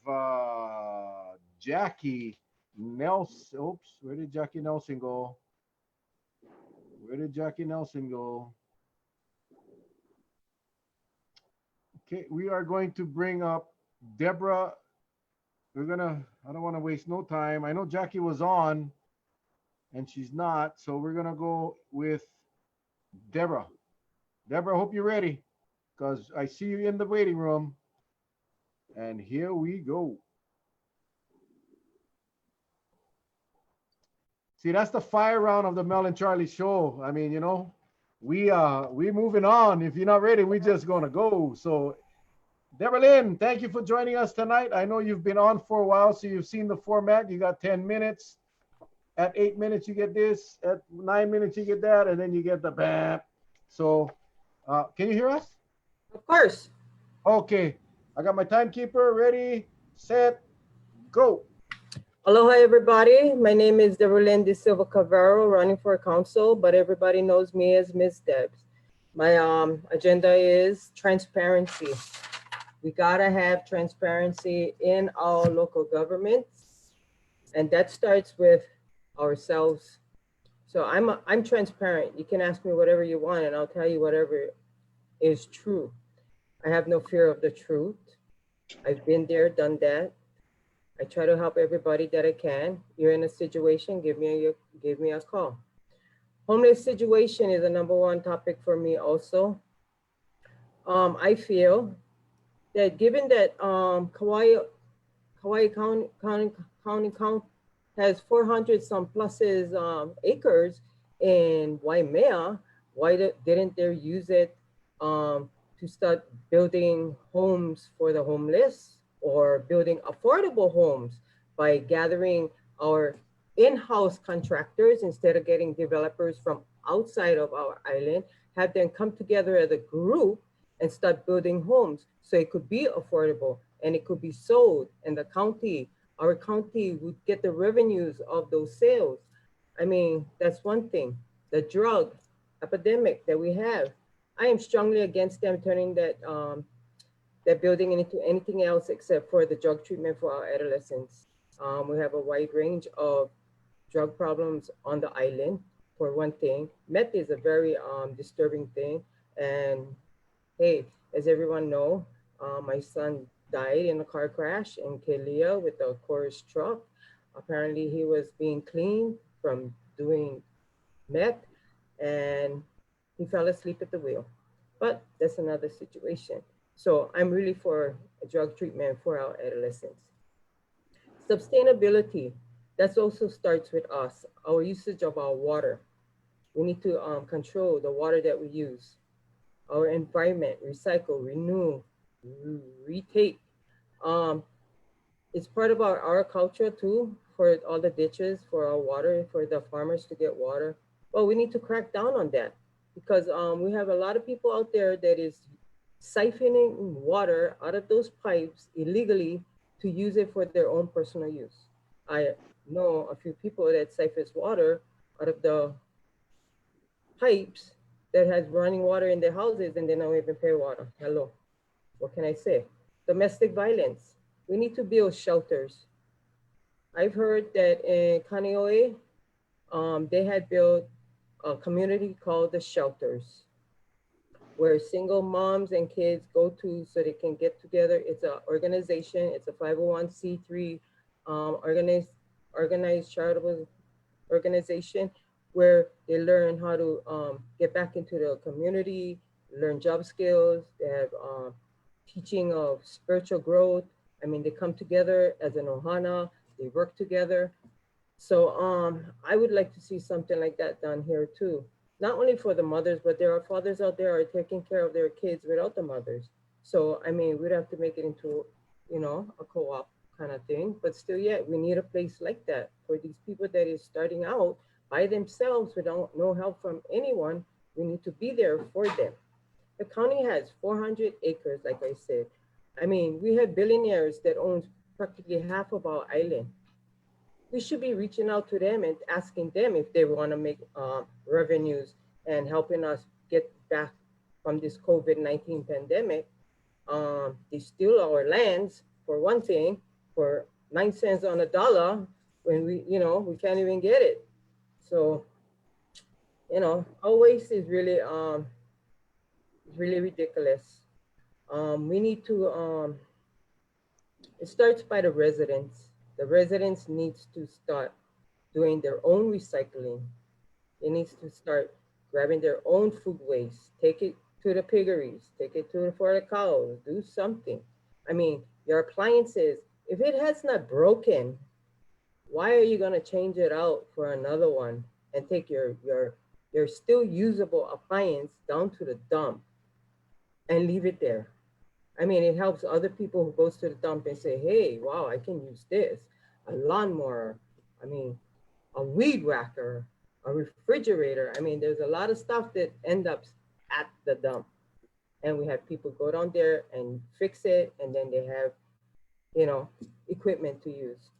Jakki Nelson. Oops, where did Jakki Nelson go? Where did Jakki Nelson go? Okay, we are going to bring up Deborah. I don't want to waste no time. I know Jakki was on and she's not, so we're gonna go with Deborah. Deborah, I hope you're ready because I see you in the waiting room. And here we go. See, that's the fire round of the Mel and Charlie show. I mean, you know, we moving on. If you're not ready, we just gonna go. So Debralynn, thank you for joining us tonight. I know you've been on for a while, so you've seen the format. You got 10 minutes. At 8 minutes, you get this. At 9 minutes, you get that, and then you get the bam. So, can you hear us? Of course. Okay, I got my timekeeper ready, set, go. Aloha, everybody. My name is Debralynn DeSilva Carveiro, running for council, but everybody knows me as MizDebz. My agenda is transparency. We gotta have transparency in our local governments, and that starts with ourselves. So I'm transparent. You can ask me whatever you want, and I'll tell you whatever is true. I have no fear of the truth. I've been there, done that. I try to help everybody that I can. You're in a situation, give me a call. Homeless situation is a #1 topic for me also. I feel that given that Kauai County has 400 some pluses acres in Waimea, why didn't they use it to start building homes for the homeless or building affordable homes by gathering our in-house contractors instead of getting developers from outside of our island, have them come together as a group and start building homes so it could be affordable and it could be sold, and the county, our county would get the revenues of those sales. I mean, that's one thing. The drug epidemic that we have, I am strongly against them turning that building into anything else except for the drug treatment for our adolescents. We have a wide range of drug problems on the island, for one thing. Meth is a very disturbing thing. And hey, as everyone know, my son died in a car crash in Kelia with a Chorus truck. Apparently he was being cleaned from doing met, and he fell asleep at the wheel. But that's another situation. So I'm really for a drug treatment for our adolescents. Sustainability, that also starts with us, our usage of our water. We need to control the water that we use, our environment, recycle, renew, retake. Um, it's part of our culture too, for all the ditches, for our water, for the farmers to get water. Well, we need to crack down on that because we have a lot of people out there that is siphoning water out of those pipes illegally to use it for their own personal use. I know a few people that siphons water out of the pipes that has running water in their houses and they don't even pay water. Hello, what can I say? Domestic violence. We need to build shelters. I've heard that in Kaneohe, they had built a community called the shelters, where single moms and kids go to so they can get together. It's an organization, it's a 501c3 organized charitable organization where they learn how to get back into the community, learn job skills. They have teaching of spiritual growth. I mean, they come together as an ohana, they work together. So I would like to see something like that done here too. Not only for the mothers, but there are fathers out there are taking care of their kids without the mothers. So I mean, we'd have to make it into, you know, a co-op kind of thing. But still, yeah, we need a place like that for these people that is starting out by themselves without no help from anyone. We need to be there for them. The county has 400 acres, like I said. I mean, we have billionaires that own practically half of our island. We should be reaching out to them and asking them if they want to make revenues and helping us get back from this COVID-19 pandemic. They steal our lands for one thing, for 9 cents on a dollar when we, you know, we can't even get it. So, you know, our waste is really ridiculous. We need to, it starts by the residents. The residents needs to start doing their own recycling. They needs to start grabbing their own food waste, take it to the piggeries, take it to for the cows, do something. I mean, your appliances, if it has not broken, why are you gonna change it out for another one and take your still usable appliance down to the dump and leave it there? I mean, it helps other people who goes to the dump and say, hey, wow, I can use this, a lawnmower, I mean, a weed whacker, a refrigerator. I mean, there's a lot of stuff that end up at the dump. And we have people go down there and fix it, and then they have, you know, equipment to use.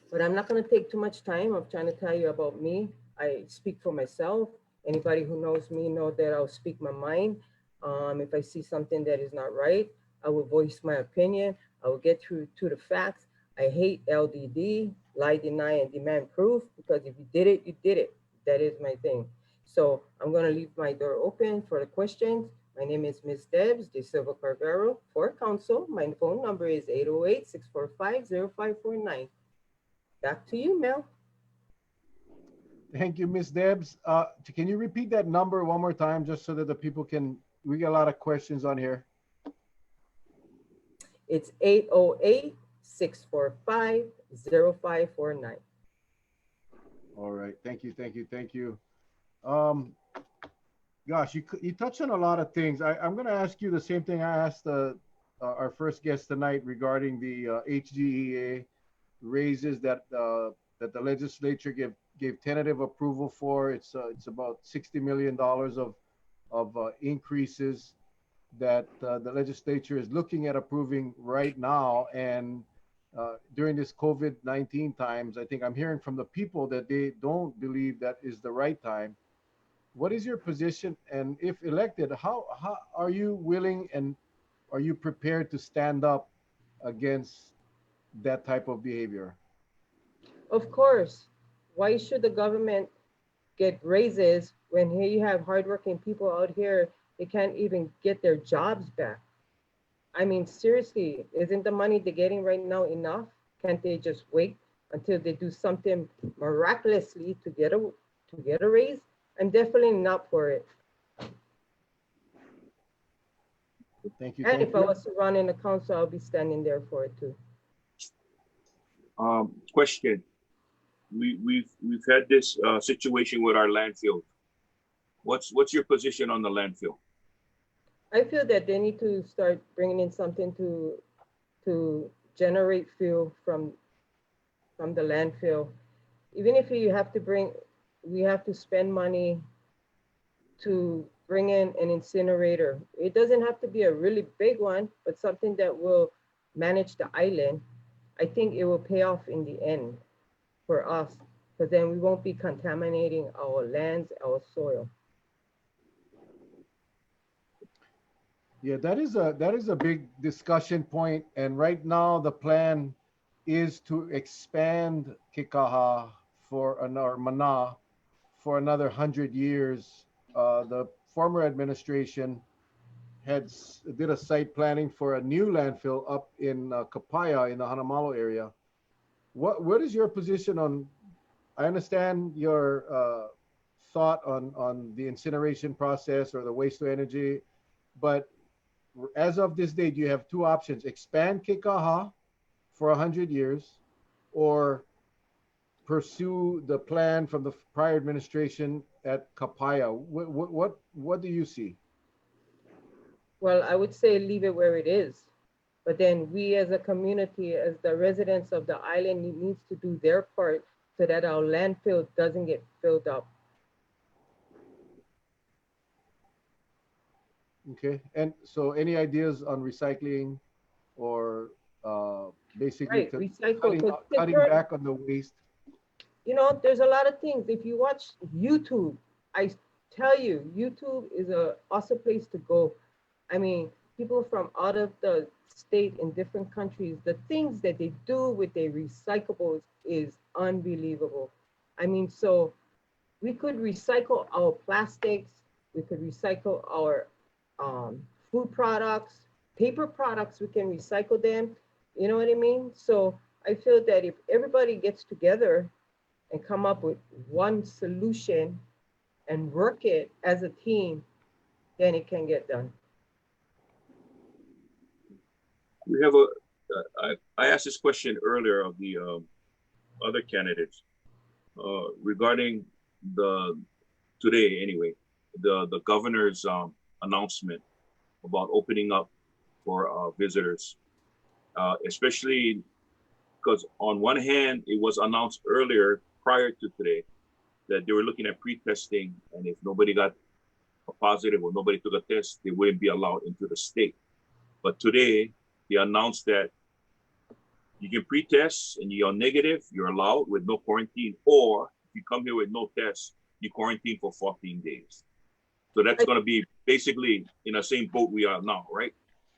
But I'm not gonna take too much time of trying to tell you about me. I speak for myself. Anybody who knows me know that I'll speak my mind. If I see something that is not right, I will voice my opinion. I will get through to the facts. I hate LDD, lie, deny, and demand proof, because if you did it, you did it. That is my thing. So I'm gonna leave my door open for the questions. My name is MizDebz, DeSilva Carveiro, for council. My phone number is 808-645-0549. Back to you, Mel. Thank you, MizDebz. Can you repeat that number one more time, just so that the people can, we get a lot of questions on here. It's 808-645-0549. All right, thank you, thank you, thank you. Gosh, you touched on a lot of things. I'm gonna ask you the same thing I asked our first guest tonight regarding the HGEA raises that the legislature gave tentative approval for. It's about $60 million of increases that the legislature is looking at approving right now. And during this COVID-19 times, I think I'm hearing from the people that they don't believe that is the right time. What is your position? And if elected, how are you willing and are you prepared to stand up against that type of behavior? Of course. Why should the government get raises when here you have hardworking people out here, they can't even get their jobs back? I mean, seriously, isn't the money they're getting right now enough? Can't they just wait until they do something miraculously to to get a raise, I'm definitely not for it. Thank you. And Thank if I you. was to run in the council, I'll be standing there for it too. Question. We've had this situation with our landfill. What's your position on the landfill? I feel that they need to start bringing in something to generate fuel from the landfill. Even if we have to spend money to bring in an incinerator. It doesn't have to be a really big one, but something that will manage the island. I think it will pay off in the end for us, because then we won't be contaminating our lands, our soil. Yeah, that is a big discussion point. And right now the plan is to expand Kikaha or Mana for another 100 years. The former administration did a site planning for a new landfill up in Kapaya in the Hanamalo area. What is your position on? I understand your thought on the incineration process or the waste to energy, but as of this date, you have two options: expand Kikaha for 100 years, or pursue the plan from the prior administration at Kapaya. What do you see? Well, I would say leave it where it is. But then we as a community, as the residents of the island, needs to do their part so that our landfill doesn't get filled up. Okay, and so any ideas on recycling or basically Right, recycle. cutting back on the waste? You know, there's a lot of things. If you watch YouTube, I tell you, YouTube is a awesome place to go. I mean, people from out of the state in different countries, the things that they do with their recyclables is unbelievable. I mean, so we could recycle our plastics, we could recycle our food products, paper products, we can recycle them. You know what I mean? So I feel that if everybody gets together and come up with one solution and work it as a team, then it can get done. We have I asked this question earlier of the other candidates regarding today anyway, the governor's announcement about opening up for visitors, especially because on one hand, it was announced earlier prior to today that they were looking at pre-testing, and if nobody got a positive or nobody took a test, they wouldn't be allowed into the state. But today, they announced that you can pre-test and you're negative, you're allowed with no quarantine, or if you come here with no test, you quarantine for 14 days. So that's going to be basically in the same boat we are now, right?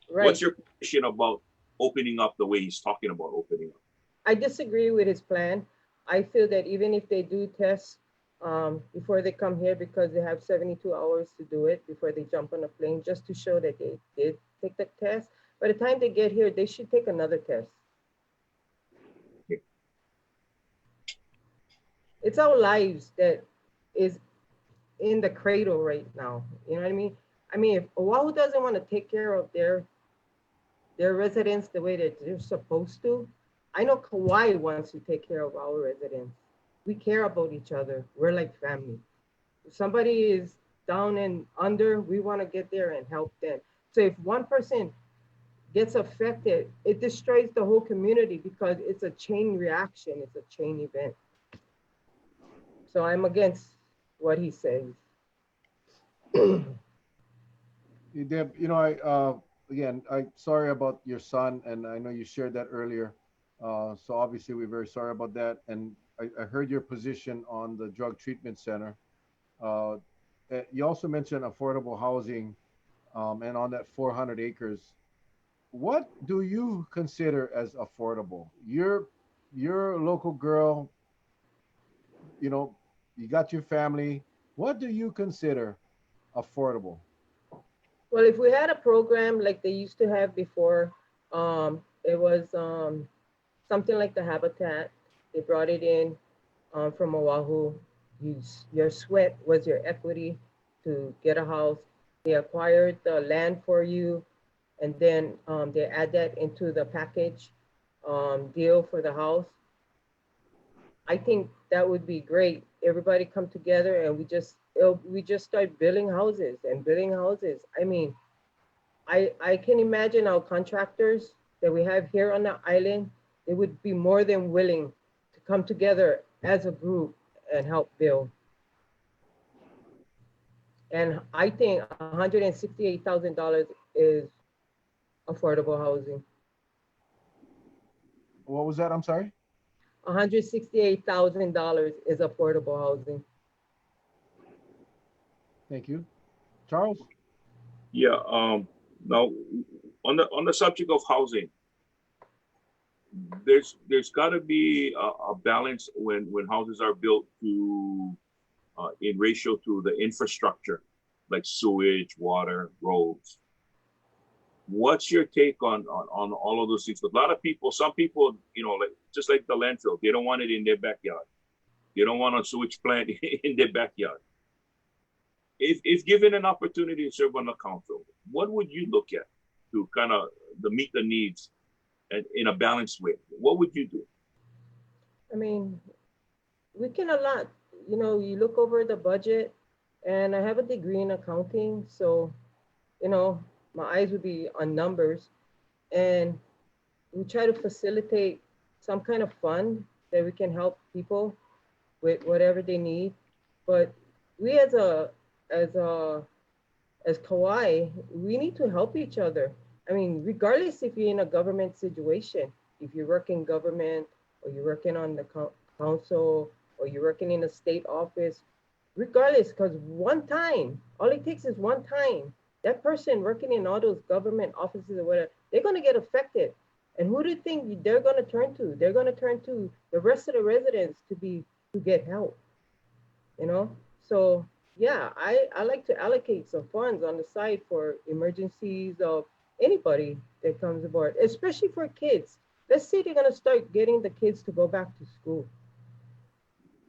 Right. What's your position about opening up the way he's talking about opening up? I disagree with his plan. I feel that even if they do tests before they come here, because they have 72 hours to do it before they jump on a plane, just to show that they did take the test. By the time they get here, they should take another test. Okay. It's our lives that is in the cradle right now. You know what I mean? I mean, if Oahu doesn't want to take care of their residents the way that they're supposed to, I know Kauai wants to take care of our residents. We care about each other. We're like family. If somebody is down and under, we want to get there and help them. So if one person gets affected, it destroys the whole community because it's a chain reaction. It's a chain event. So I'm against what he says. Deb, you know, I'm sorry about your son, and I know you shared that earlier. So obviously we're very sorry about that. And I heard your position on the drug treatment center. You also mentioned affordable housing, and on that 400 acres. What do you consider as affordable? You're a local girl, you know, you got your family. What do you consider affordable? Well, if we had a program like they used to have before, it was something like the Habitat. They brought it in from Oahu. your sweat was your equity to get a house. They acquired the land for you, and then they add that into the package deal for the house. I think that would be great. Everybody come together and we just start building houses and building houses. I mean, I can imagine our contractors that we have here on the island, they would be more than willing to come together as a group and help build. And I think $168,000 is affordable housing. What was that? I'm sorry. $168,000 is affordable housing. Thank you. Charles? Yeah, now on the subject of housing, there's got to be a balance when houses are built to in ratio to the infrastructure, like sewage, water, roads. What's your take on all of those things? A lot of people, some people, you know, like just like the landfill, they don't want it in their backyard. They don't want a sewage plant in their backyard. If given an opportunity to serve on the council, what would you look at to kind of meet the needs and in a balanced way? What would you do? I mean, we can a lot. You know, you look over the budget, and I have a degree in accounting, so, you know, my eyes would be on numbers, and we try to facilitate some kind of fund that we can help people with whatever they need. But we as Kauai, we need to help each other. I mean, regardless if you're in a government situation, if you work in government or you're working on the council or you're working in a state office, regardless, because one time, all it takes is one time, that person working in all those government offices or whatever, they're going to get affected. And who do you think they're going to turn to? They're going to turn to the rest of the residents to get help, you know? So yeah, I like to allocate some funds on the side for emergencies of anybody that comes aboard, especially for kids. Let's say they're going to start getting the kids to go back to school.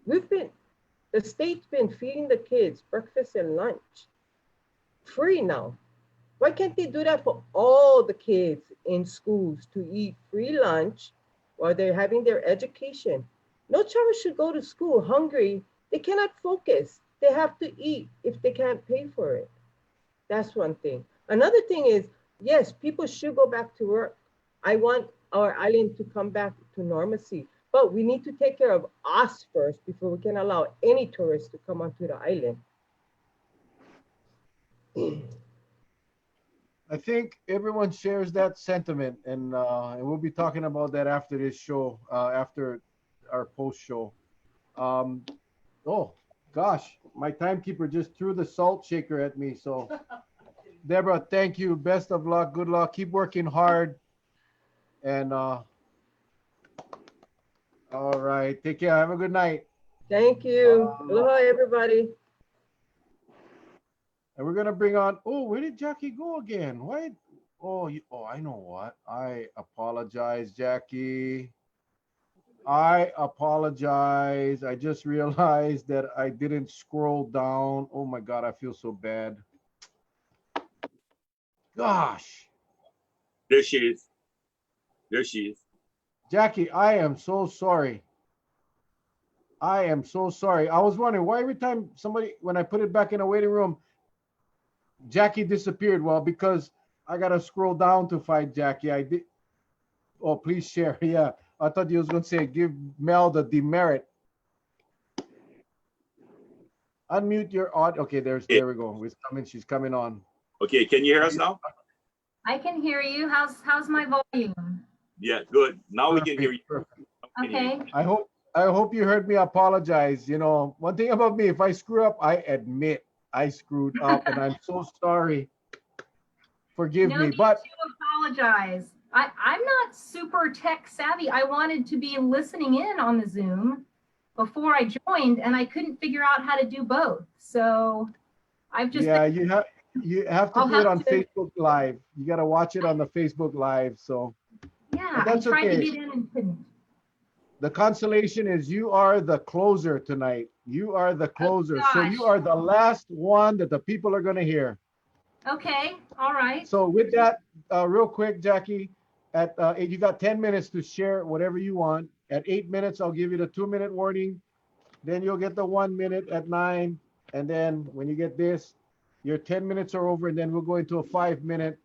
The state's been feeding the kids breakfast and lunch free now. Why can't they do that for all the kids in schools to eat free lunch while they're having their education? No child should go to school hungry. They cannot focus. They have to eat if they can't pay for it. That's one thing. Another thing is, yes, people should go back to work. I want our island to come back to normalcy, but we need to take care of us first before we can allow any tourists to come onto the island. I think everyone shares that sentiment, and we'll be talking about that after this show, after our post show. Oh gosh, my timekeeper just threw the salt shaker at me. So, Deborah, thank you. Best of luck. Good luck. Keep working hard. And all right, take care. Have a good night. Thank you. Aloha, everybody. And we're gonna bring on. Oh, where did Jakki go again? Why? Oh, I know what. I apologize, Jakki. I apologize. I just realized that I didn't scroll down. Oh my God, I feel so bad. Gosh. There she is. There she is. Jakki, I am so sorry. I am so sorry. I was wondering why every time when I put it back in the waiting room, Jakki disappeared. Well, because I gotta scroll down to find Jakki. I did. Oh, please share. Yeah, I thought you was gonna say give Mel the demerit. Unmute your audio. Okay, there we go. It's coming. She's coming on. Okay, can you hear us now? I can hear you. How's my volume? Yeah, good. Now we can hear you. Perfect. Okay. I hope you heard me apologize. You know, one thing about me, if I screw up, I admit I screwed up, and I'm so sorry. Forgive No me, need but to apologize. I'm not super tech savvy. I wanted to be listening in on the Zoom before I joined, and I couldn't figure out how to do both. So I've just you have to I'll do it have on to- Facebook Live. You got to watch it on the Facebook Live. So yeah, I that's tried okay. to get in and couldn't. the consolation is you are the closer tonight. You are the closer. So you gosh. are the last one that the people are going to hear. Okay, all right. So with that, real quick, Jakki, you got 10 minutes to share whatever you want. At 8 minutes, I'll give you the 2-minute warning. Then you'll get the 1 minute at 9. And then when you get this, your 10 minutes are over. And then we'll go into a 5-minute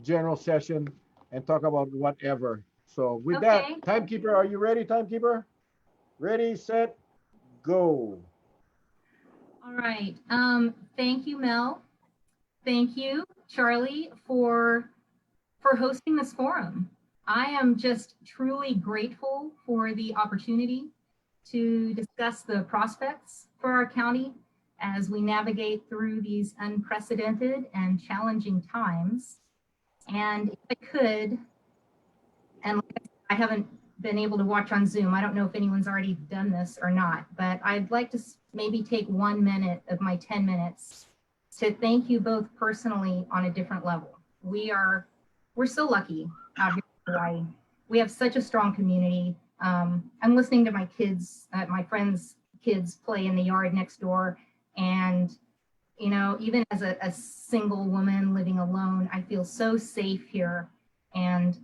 general session and talk about whatever. So with that, Okay. timekeeper, are you ready, timekeeper? Ready, set, go. All right. Thank you, Mel. Thank you, Charlie, for hosting this forum. I am just truly grateful for the opportunity to discuss the prospects for our county as we navigate through these unprecedented and challenging times. And if I could, and I haven't been able to watch on Zoom, I don't know if anyone's already done this or not, but I'd like to maybe take 1 minute of my 10 minutes to thank you both personally on a different level. We're so lucky out here in Hawaii. We have such a strong community. I'm listening to my kids, my friends' kids play in the yard next door. And, you know, even as a single woman living alone, I feel so safe here. And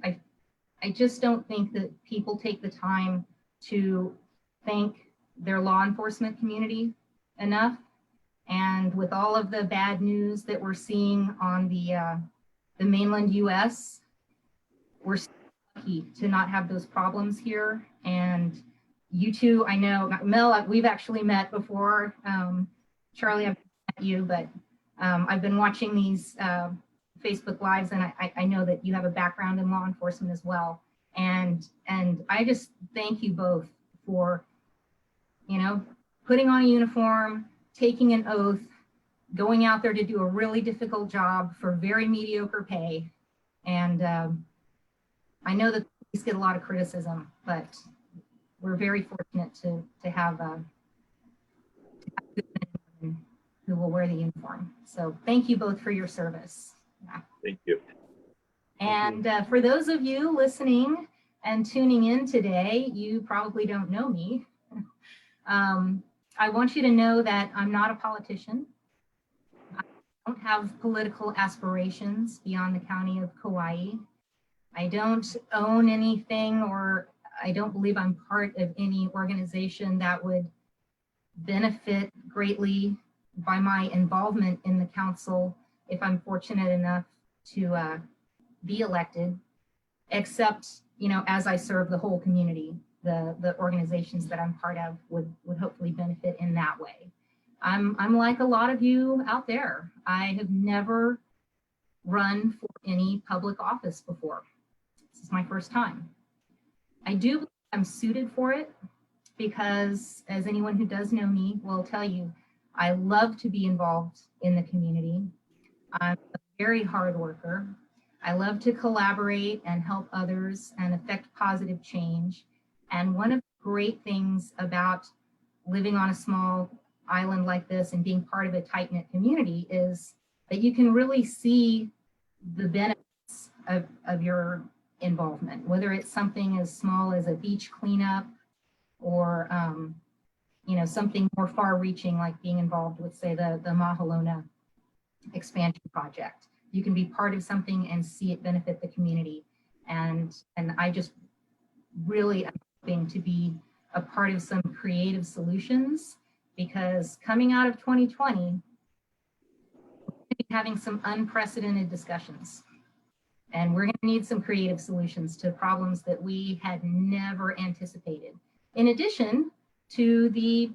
I just don't think that people take the time to thank their law enforcement community enough. And with all of the bad news that we're seeing on the mainland US, we're so lucky to not have those problems here. And you two, I know, Mel, we've actually met before. Charlie, I've met you, but I've been watching these Facebook Lives, and I know that you have a background in law enforcement as well. And I just thank you both for, you know, putting on a uniform, taking an oath, going out there to do a really difficult job for very mediocre pay. And I know that police get a lot of criticism, but we're very fortunate to have good men who will wear the uniform. So thank you both for your service. Yeah. Thank you. And for those of you listening and tuning in today, you probably don't know me. I want you to know that I'm not a politician. I don't have political aspirations beyond the county of Kauai. I don't own anything, or I don't believe I'm part of any organization that would benefit greatly by my involvement in the council if I'm fortunate enough to be elected, except, you know, as I serve the whole community, the organizations that I'm part of would hopefully benefit in that way. I'm like a lot of you out there. I have never run for any public office before. This is my first time. I do believe I'm suited for it because, as anyone who does know me will tell you, I love to be involved in the community. I'm a very hard worker. I love to collaborate and help others and affect positive change. And one of the great things about living on a small island like this and being part of a tight-knit community is that you can really see the benefits of your involvement, whether it's something as small as a beach cleanup or you know, something more far-reaching like being involved with, say, the Mahalona expansion project. You can be part of something and see it benefit the community. And I just really am hoping to be a part of some creative solutions, because coming out of 2020, we're going to be having some unprecedented discussions. And we're going to need some creative solutions to problems that we had never anticipated. In addition to the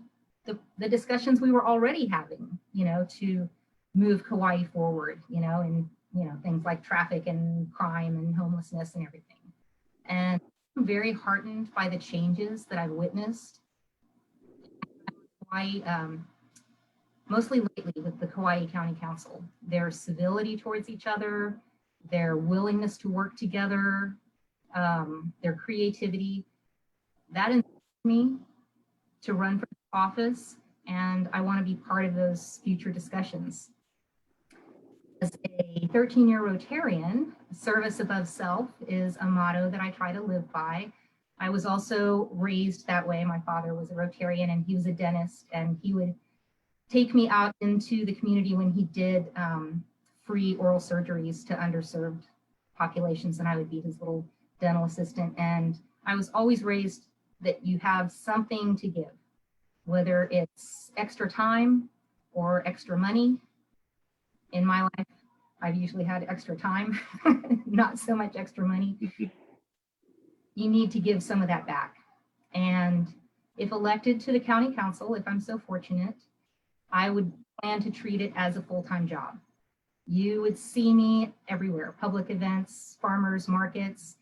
discussions we were already having, you know, to move Kauai forward, you know, and, you know, things like traffic and crime and homelessness and everything. And I'm very heartened by the changes that I've witnessed. Mostly lately with the Kauai County Council, their civility towards each other, their willingness to work together, their creativity, that inspires me to run for office, and I want to be part of those future discussions. As a 13-year Rotarian, service above self is a motto that I try to live by. I was also raised that way. My father was a Rotarian and he was a dentist, and he would take me out into the community when he did free oral surgeries to underserved populations, and I would be his little dental assistant. And I was always raised that you have something to give, whether it's extra time or extra money. In my life, I've usually had extra time, not so much extra money. You need to give some of that back. And if elected to the county council, if I'm so fortunate, I would plan to treat it as a full-time job. You would see me everywhere, public events, farmers markets.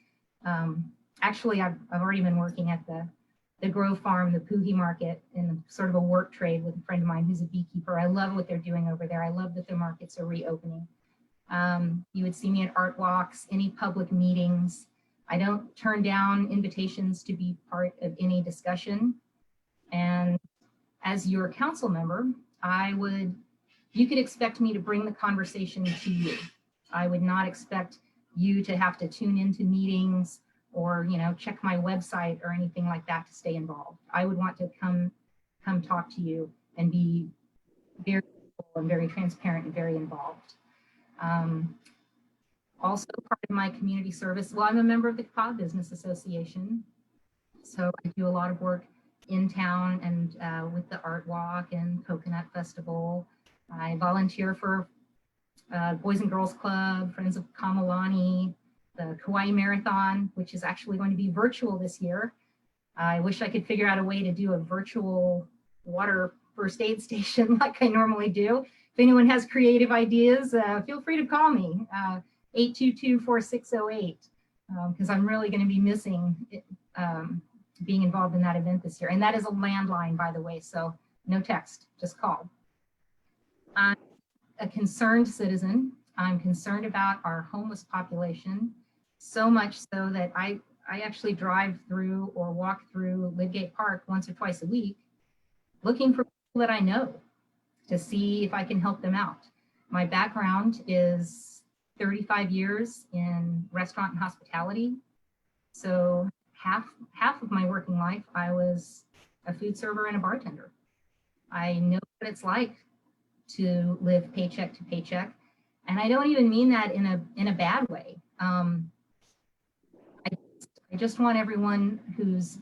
Actually, I've already been working at the Grove Farm, the Puhi Market, in sort of a work trade with a friend of mine who's a beekeeper. I love what they're doing over there. I love that the markets are reopening. You would see me at art walks, any public meetings. I don't turn down invitations to be part of any discussion. And as your council member, you could expect me to bring the conversation to you. I would not expect you to have to tune into meetings or, check my website or anything like that to stay involved. I would want to come talk to you and be very and very transparent and very involved. Also part of my community service, well, I'm a member of the Kapaa Business Association. So I do a lot of work in town and with the Art Walk and Coconut Festival. I volunteer for Boys and Girls Club, Friends of Kamalani, the Kauai Marathon, which is actually going to be virtual this year. I wish I could figure out a way to do a virtual water first aid station like I normally do. If anyone has creative ideas, feel free to call me, 822-4608, because I'm really going to be missing it, being involved in that event this year. And that is a landline, by the way, so no text, just call. I'm a concerned citizen. I'm concerned about our homeless population, so much so that I actually drive through or walk through Lidgate Park once or twice a week, looking for people that I know to see if I can help them out. My background is 35 years in restaurant and hospitality. So half of my working life, I was a food server and a bartender. I know what it's like to live paycheck to paycheck. And I don't even mean that in a bad way. I just want everyone who's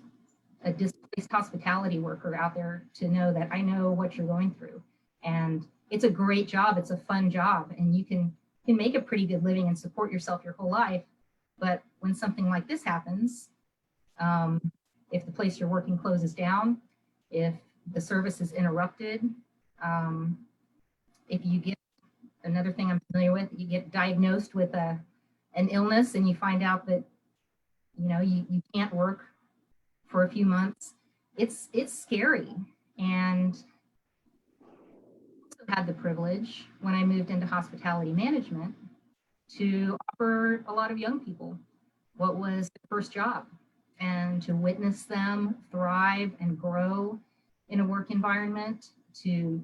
a displaced hospitality worker out there to know that I know what you're going through. And it's a great job. It's a fun job. And you can make a pretty good living and support yourself your whole life. But when something like this happens, if the place you're working closes down, if the service is interrupted, if you get, another thing I'm familiar with, you get diagnosed with an illness and you find out that, you can't work for a few months, it's scary. And I also had the privilege when I moved into hospitality management to offer a lot of young people what was their first job, and to witness them thrive and grow in a work environment, to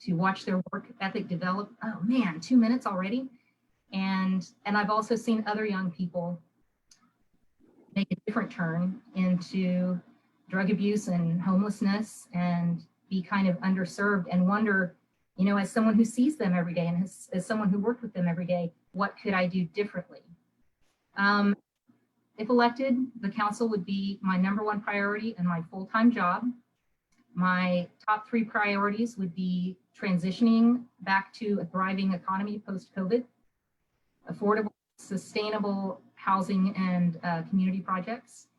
watch their work ethic develop. Oh man, 2 minutes already. And I've also seen other young people make a different turn into drug abuse and homelessness and be kind of underserved and wonder, as someone who sees them every day and as someone who worked with them every day, what could I do differently? If elected, the council would be my #1 priority and my full-time job. My top 3 priorities would be transitioning back to a thriving economy post-COVID, affordable, sustainable housing and community projects,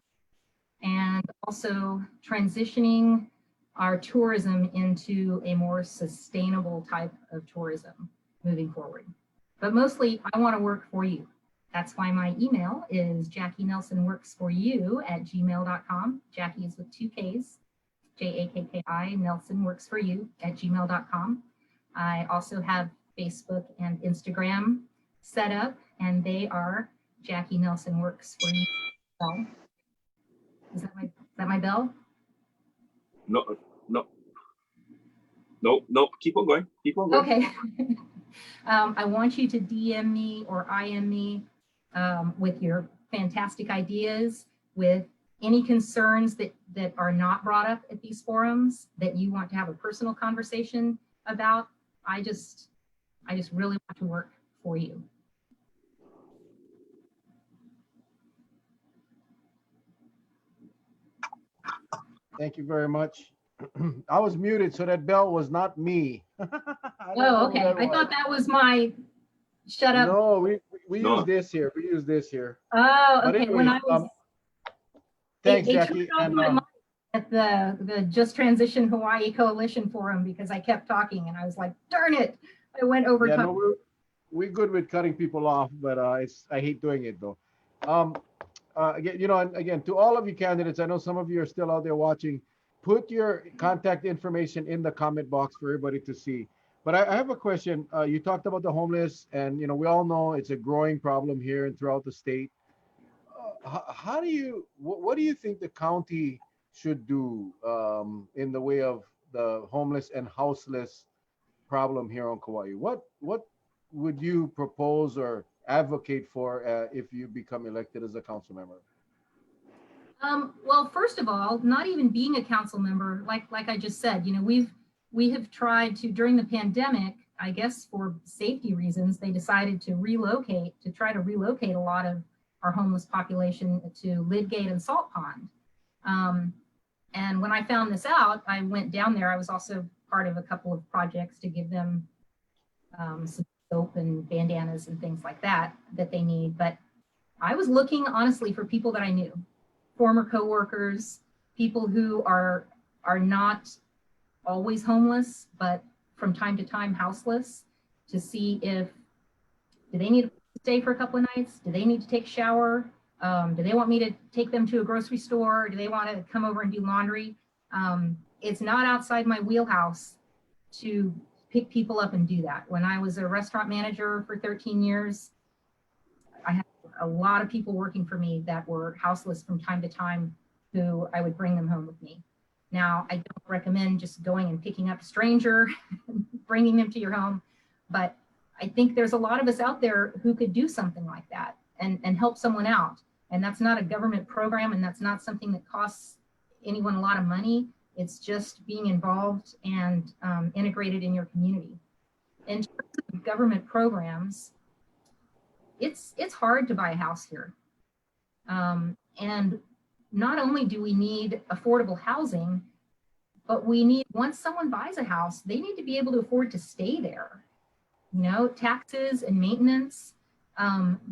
and also transitioning our tourism into a more sustainable type of tourism moving forward. But mostly, I want to work for you. That's why my email is JackieNelsonWorksForYou@gmail.com. Jackie is with 2 Ks. JAKKI, NelsonWorksForYou@gmail.com. I also have Facebook and Instagram set up, and they are Jackie Nelson Works for You. Is that my bell? No. Keep on going. Okay. I want you to DM me or IM me with your fantastic ideas, with any concerns that are not brought up at these forums that you want to have a personal conversation about, I just really want to work for you. Thank you very much. I was muted, so that bell was not me. I don't know Oh, who okay. that I was. thought that was my shut up. No, we No. use this here. We use this here. Oh, But okay. When anyway, I was, thanks, they Jackie. turned off And my mic at the Just Transition Hawaii Coalition Forum because I kept talking and I was like, darn it, I went over yeah, time. no, we're good with cutting people off, but I hate doing it though. Again, and again, to all of you candidates, I know some of you are still out there watching. Put your contact information in the comment box for everybody to see. But I have a question. You talked about the homeless, and we all know it's a growing problem here and throughout the state. How do you, what do you think the county should do in the way of the homeless and houseless problem here on Kauai? What would you propose or advocate for if you become elected as a council member? Well, first of all, not even being a council member, like I just said, we have tried to, during the pandemic, I guess for safety reasons, they decided to try to relocate a lot of our homeless population to Lidgate and Salt Pond. And when I found this out, I went down there. I was also part of a couple of projects to give them some soap and bandanas and things like that they need. But I was looking honestly for people that I knew, former coworkers, people who are not always homeless, but from time to time houseless, to see if, do they need to stay for a couple of nights? Do they need to take a shower? Do they want me to take them to a grocery store? Do they want to come over and do laundry? It's not outside my wheelhouse to pick people up and do that. When I was a restaurant manager for 13 years, I had a lot of people working for me that were houseless from time to time who I would bring them home with me. Now, I don't recommend just going and picking up a stranger, bringing them to your home, but I think there's a lot of us out there who could do something like that and help someone out. And that's not a government program, and that's not something that costs anyone a lot of money. It's just being involved and integrated in your community. In terms of government programs, it's hard to buy a house here. And not only do we need affordable housing, but we need, once someone buys a house, they need to be able to afford to stay there. Taxes and maintenance.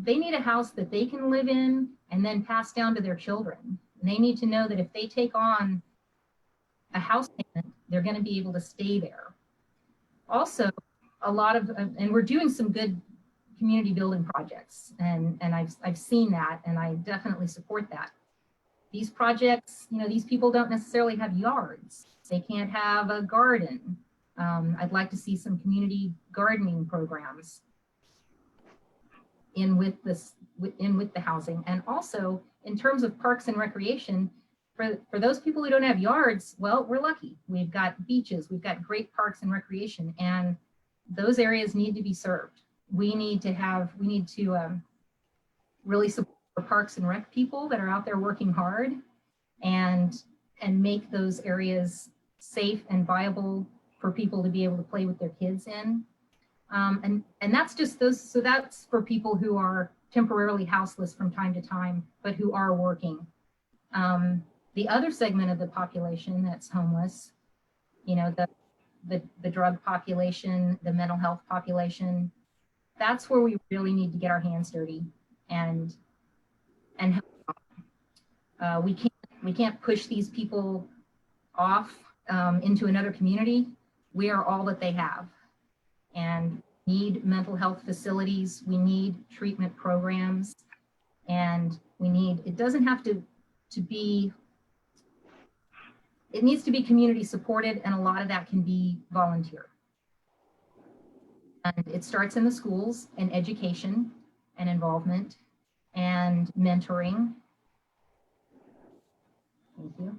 They need a house that they can live in and then pass down to their children. And they need to know that if they take on a house payment, they're going to be able to stay there. Also, a lot of, and we're doing some good community building projects, and I've seen that, and I definitely support that. These projects, these people don't necessarily have yards. They can't have a garden. I'd like to see some community gardening programs in with the housing. And also in terms of parks and recreation, for those people who don't have yards, well, we're lucky. We've got beaches, we've got great parks and recreation, and those areas need to be served. We need to really support parks and rec people that are out there working hard and make those areas safe and viable for people to be able to play with their kids in. And that's just those, so that's for people who are temporarily houseless from time to time, but who are working. The other segment of the population that's homeless, the drug population, the mental health population, that's where we really need to get our hands dirty and help. We can't push these people off into another community. We are all that they have, and need mental health facilities. We need treatment programs, and it doesn't have to be, it needs to be community supported, and a lot of that can be volunteer. And it starts in the schools, and education and involvement and mentoring. Thank you.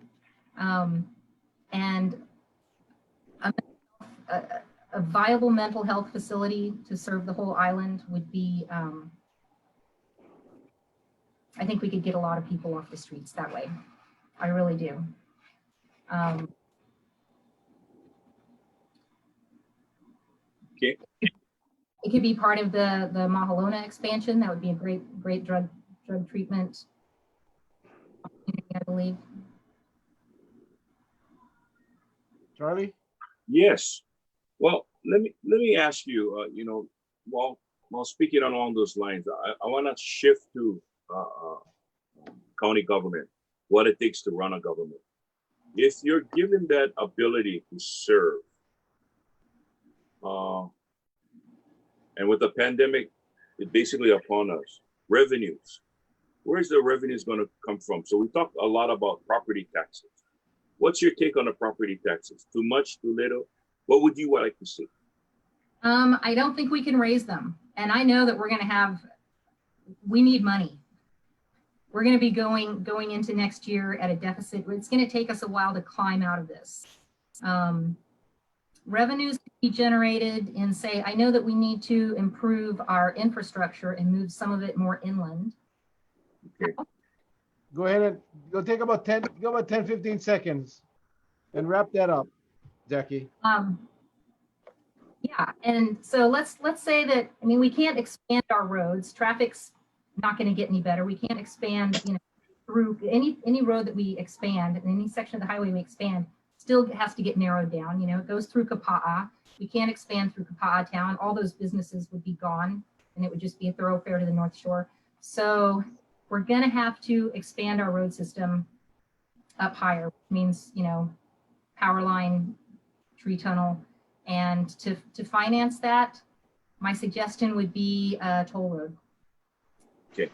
And a viable mental health facility to serve the whole island would be, I think we could get a lot of people off the streets that way. I really do. Okay. It could be part of the Mahalona expansion. That would be a great drug treatment opportunity, I believe. Charlie? Yes. Well, let me ask you. You know, while speaking along those lines, I want to shift to county government. What it takes to run a government. If you're given that ability to serve, and with the pandemic, it's basically upon us, revenues. Where's the revenues going to come from? So we talked a lot about property taxes. What's your take on the property taxes? Too much, too little? What would you like to see? I don't think we can raise them. And I know that we need money. We're going to be going into next year at a deficit. It's going to take us a while to climb out of this. Revenues can be generated in, say, I know that we need to improve our infrastructure and move some of it more inland. Okay. Go ahead and go take about 10, 15 seconds and wrap that up, Jakki. Yeah, and so let's say that, I mean, we can't expand our roads. Traffic's not going to get any better. We can't expand, you know, through any road that we expand, and any section of the highway we expand still has to get narrowed down. You know, it goes through Kapa'a. We can't expand through Kapa'a town. All those businesses would be gone, and it would just be a thoroughfare to the North Shore. So we're going to have to expand our road system up higher, which means, you know, power line, tree tunnel. And to finance that, my suggestion would be a toll road. Okay.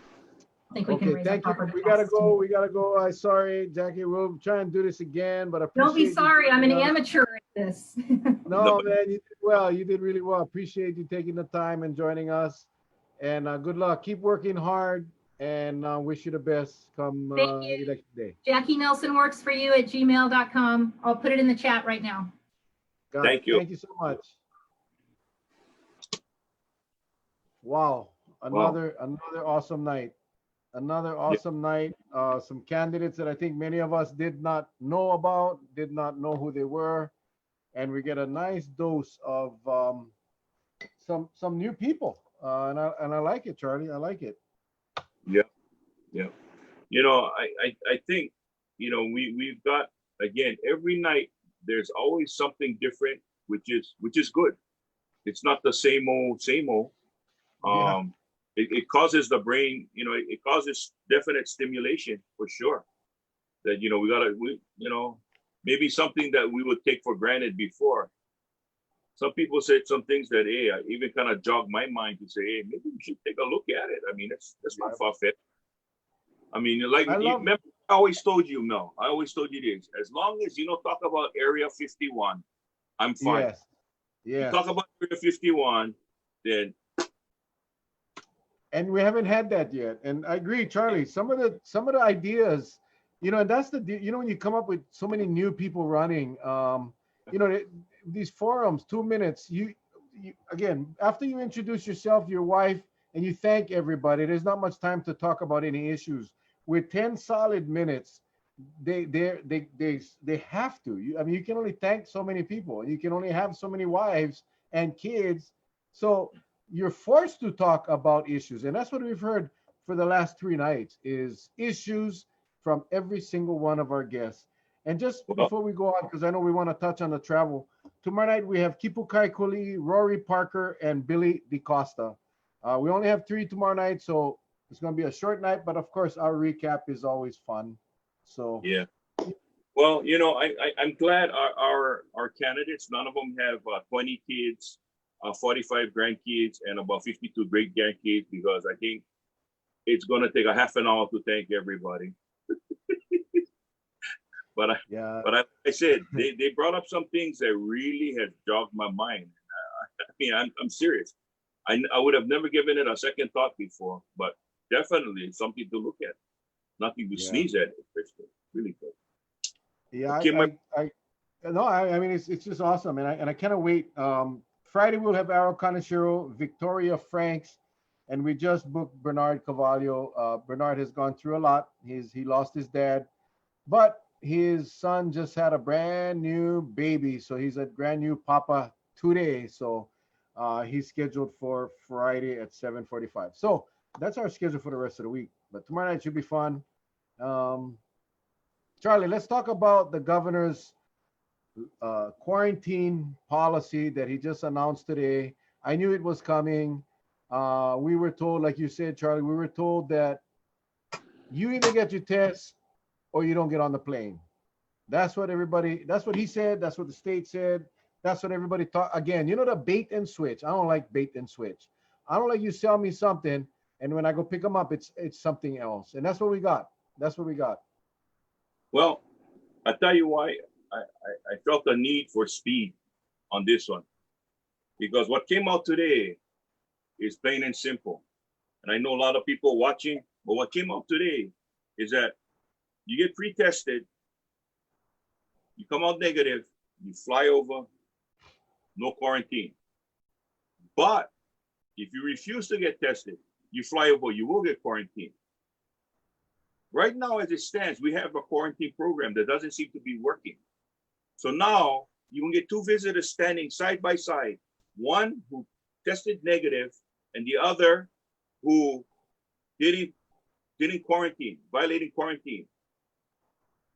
I think we can raise thank our you. property We gotta taxes go. too. We gotta go. Sorry, Jakki. We'll try and do this again, but I appreciate Don't be you sorry, I'm an joining us. amateur at this. No, man, you did well. You did really well. Appreciate you taking the time and joining us. And good luck. Keep working hard, and wish you the best come Thank you. election day. Jackie Nelson works for you at gmail.com. I'll put it in the chat right now. Got Thank it. you. Thank you so much. Wow. Another awesome night. Another awesome night. Some candidates that I think many of us did not know about, did not know who they were. And we get a nice dose of some new people. And I like it, Charlie. I like it. Yeah. Yeah. You know, I think, you know, we've got, again, every night there's always something different, which is good. It's not the same old. Yeah. It causes the brain, you know, it causes definite stimulation for sure. That, you know, you know, maybe something that we would take for granted before. Some people said some things that, hey, I even kind of jogged my mind to say, hey, maybe we should take a look at it. I mean, that's not far-fetched. I mean, like, remember, I always told you, Mel, I always told you this, as long as you don't talk about Area 51, I'm fine. Yes. Yeah. You talk about Area 51, then. And we haven't had that yet. And I agree, Charlie. Some of the ideas, you know, and that's you know, when you come up with so many new people running, you know, these forums, 2 minutes. You again, after you introduce yourself, your wife, and you thank everybody, there's not much time to talk about any issues. With 10 solid minutes, they have to. I mean, you can only thank so many people. You can only have so many wives and kids. So you're forced to talk about issues. And that's what we've heard for the last 3 nights is issues from every single one of our guests. And just before we go on, because I know we want to touch on the travel, tomorrow night we have Kipu Kaikuli, Rory Parker, and Billy DeCosta. We only have 3 tomorrow night, so it's going to be a short night, but of course our recap is always fun. So Yeah. Well, you know, I'm glad our candidates, none of them have 20 kids, 45 grandkids, and about 52 great grandkids, because I think it's going to take a half an hour to thank everybody. But I said they brought up some things that really has jogged my mind. I mean, I'm serious. I would have never given it a second thought before, but definitely something to look at. Nothing to sneeze at, especially. Really good. Yeah, Okay, I mean, it's just awesome, and I cannot wait. Friday we'll have Arrow Conachero, Victoria Franks, and we just booked Bernard Cavallo. Bernard has gone through a lot. He lost his dad but his son just had a brand new baby, so he's a brand new papa today. So he's scheduled for Friday at 7:45. So that's our schedule for the rest of the week. But tomorrow night should be fun. Charlie, let's talk about the governor's quarantine policy that he just announced today. I knew it was coming. We were told, like you said, Charlie, we were told that you either get your test or you don't get on the plane. That's what he said. That's what the state said. That's what everybody thought. Again, you know, the bait and switch. I don't like bait and switch. I don't like you sell me something, and when I go pick them up, it's something else. And that's what we got. That's what we got. Well, I tell you why I felt the need for speed on this one. Because what came out today is plain and simple. And I know a lot of people watching, but what came out today is that you get pre-tested, you come out negative, you fly over, no quarantine. But if you refuse to get tested, you fly over, you will get quarantined. Right now, as it stands, we have a quarantine program that doesn't seem to be working. So now you can get two visitors standing side by side, one who tested negative and the other who didn't quarantine, violating quarantine.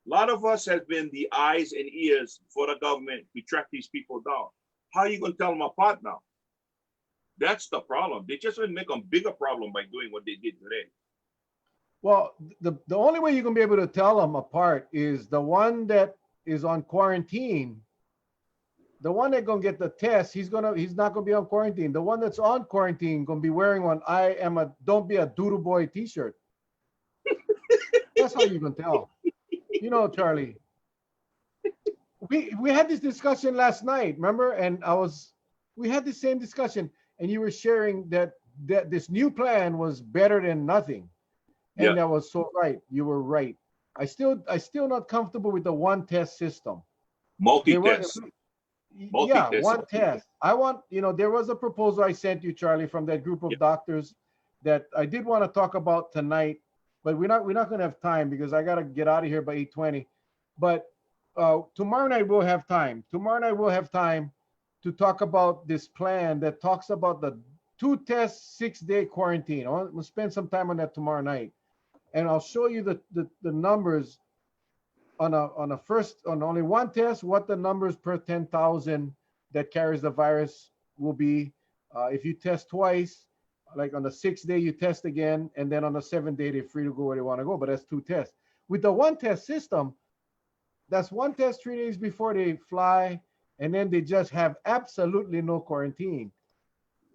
A lot of us have been the eyes and ears for the government to track these people down. How are you going to tell them apart now? That's the problem. They just want to make a bigger problem by doing what they did today. Well, the only way you can be able to tell them apart is the one that is on quarantine. The one that gonna get the test, he's not gonna be on quarantine. The one that's on quarantine gonna be wearing one "Don't be a doodle boy" t-shirt. That's how you can tell. You know, Charlie. We had this discussion last night, remember? And we had the same discussion, and you were sharing that this new plan was better than nothing. And that was so right. You were right. I still not comfortable with the one test system. Multi-test. Yeah, one test. I want, there was a proposal I sent you, Charlie, from that group of doctors that I did want to talk about tonight, but we're not going to have time because I got to get out of here by 8:20. But tomorrow night we'll have time. Tomorrow night we'll have time to talk about this plan that talks about the 2-test 6-day quarantine. We'll spend some time on that tomorrow night. And I'll show you the numbers on only one test, what the numbers per 10,000 that carries the virus will be. If you test twice, like on the 6th day, you test again, and then on the 7th day, they're free to go where they want to go, but that's 2 tests. With the one test system, that's 1 test 3 days before they fly, and then they just have absolutely no quarantine.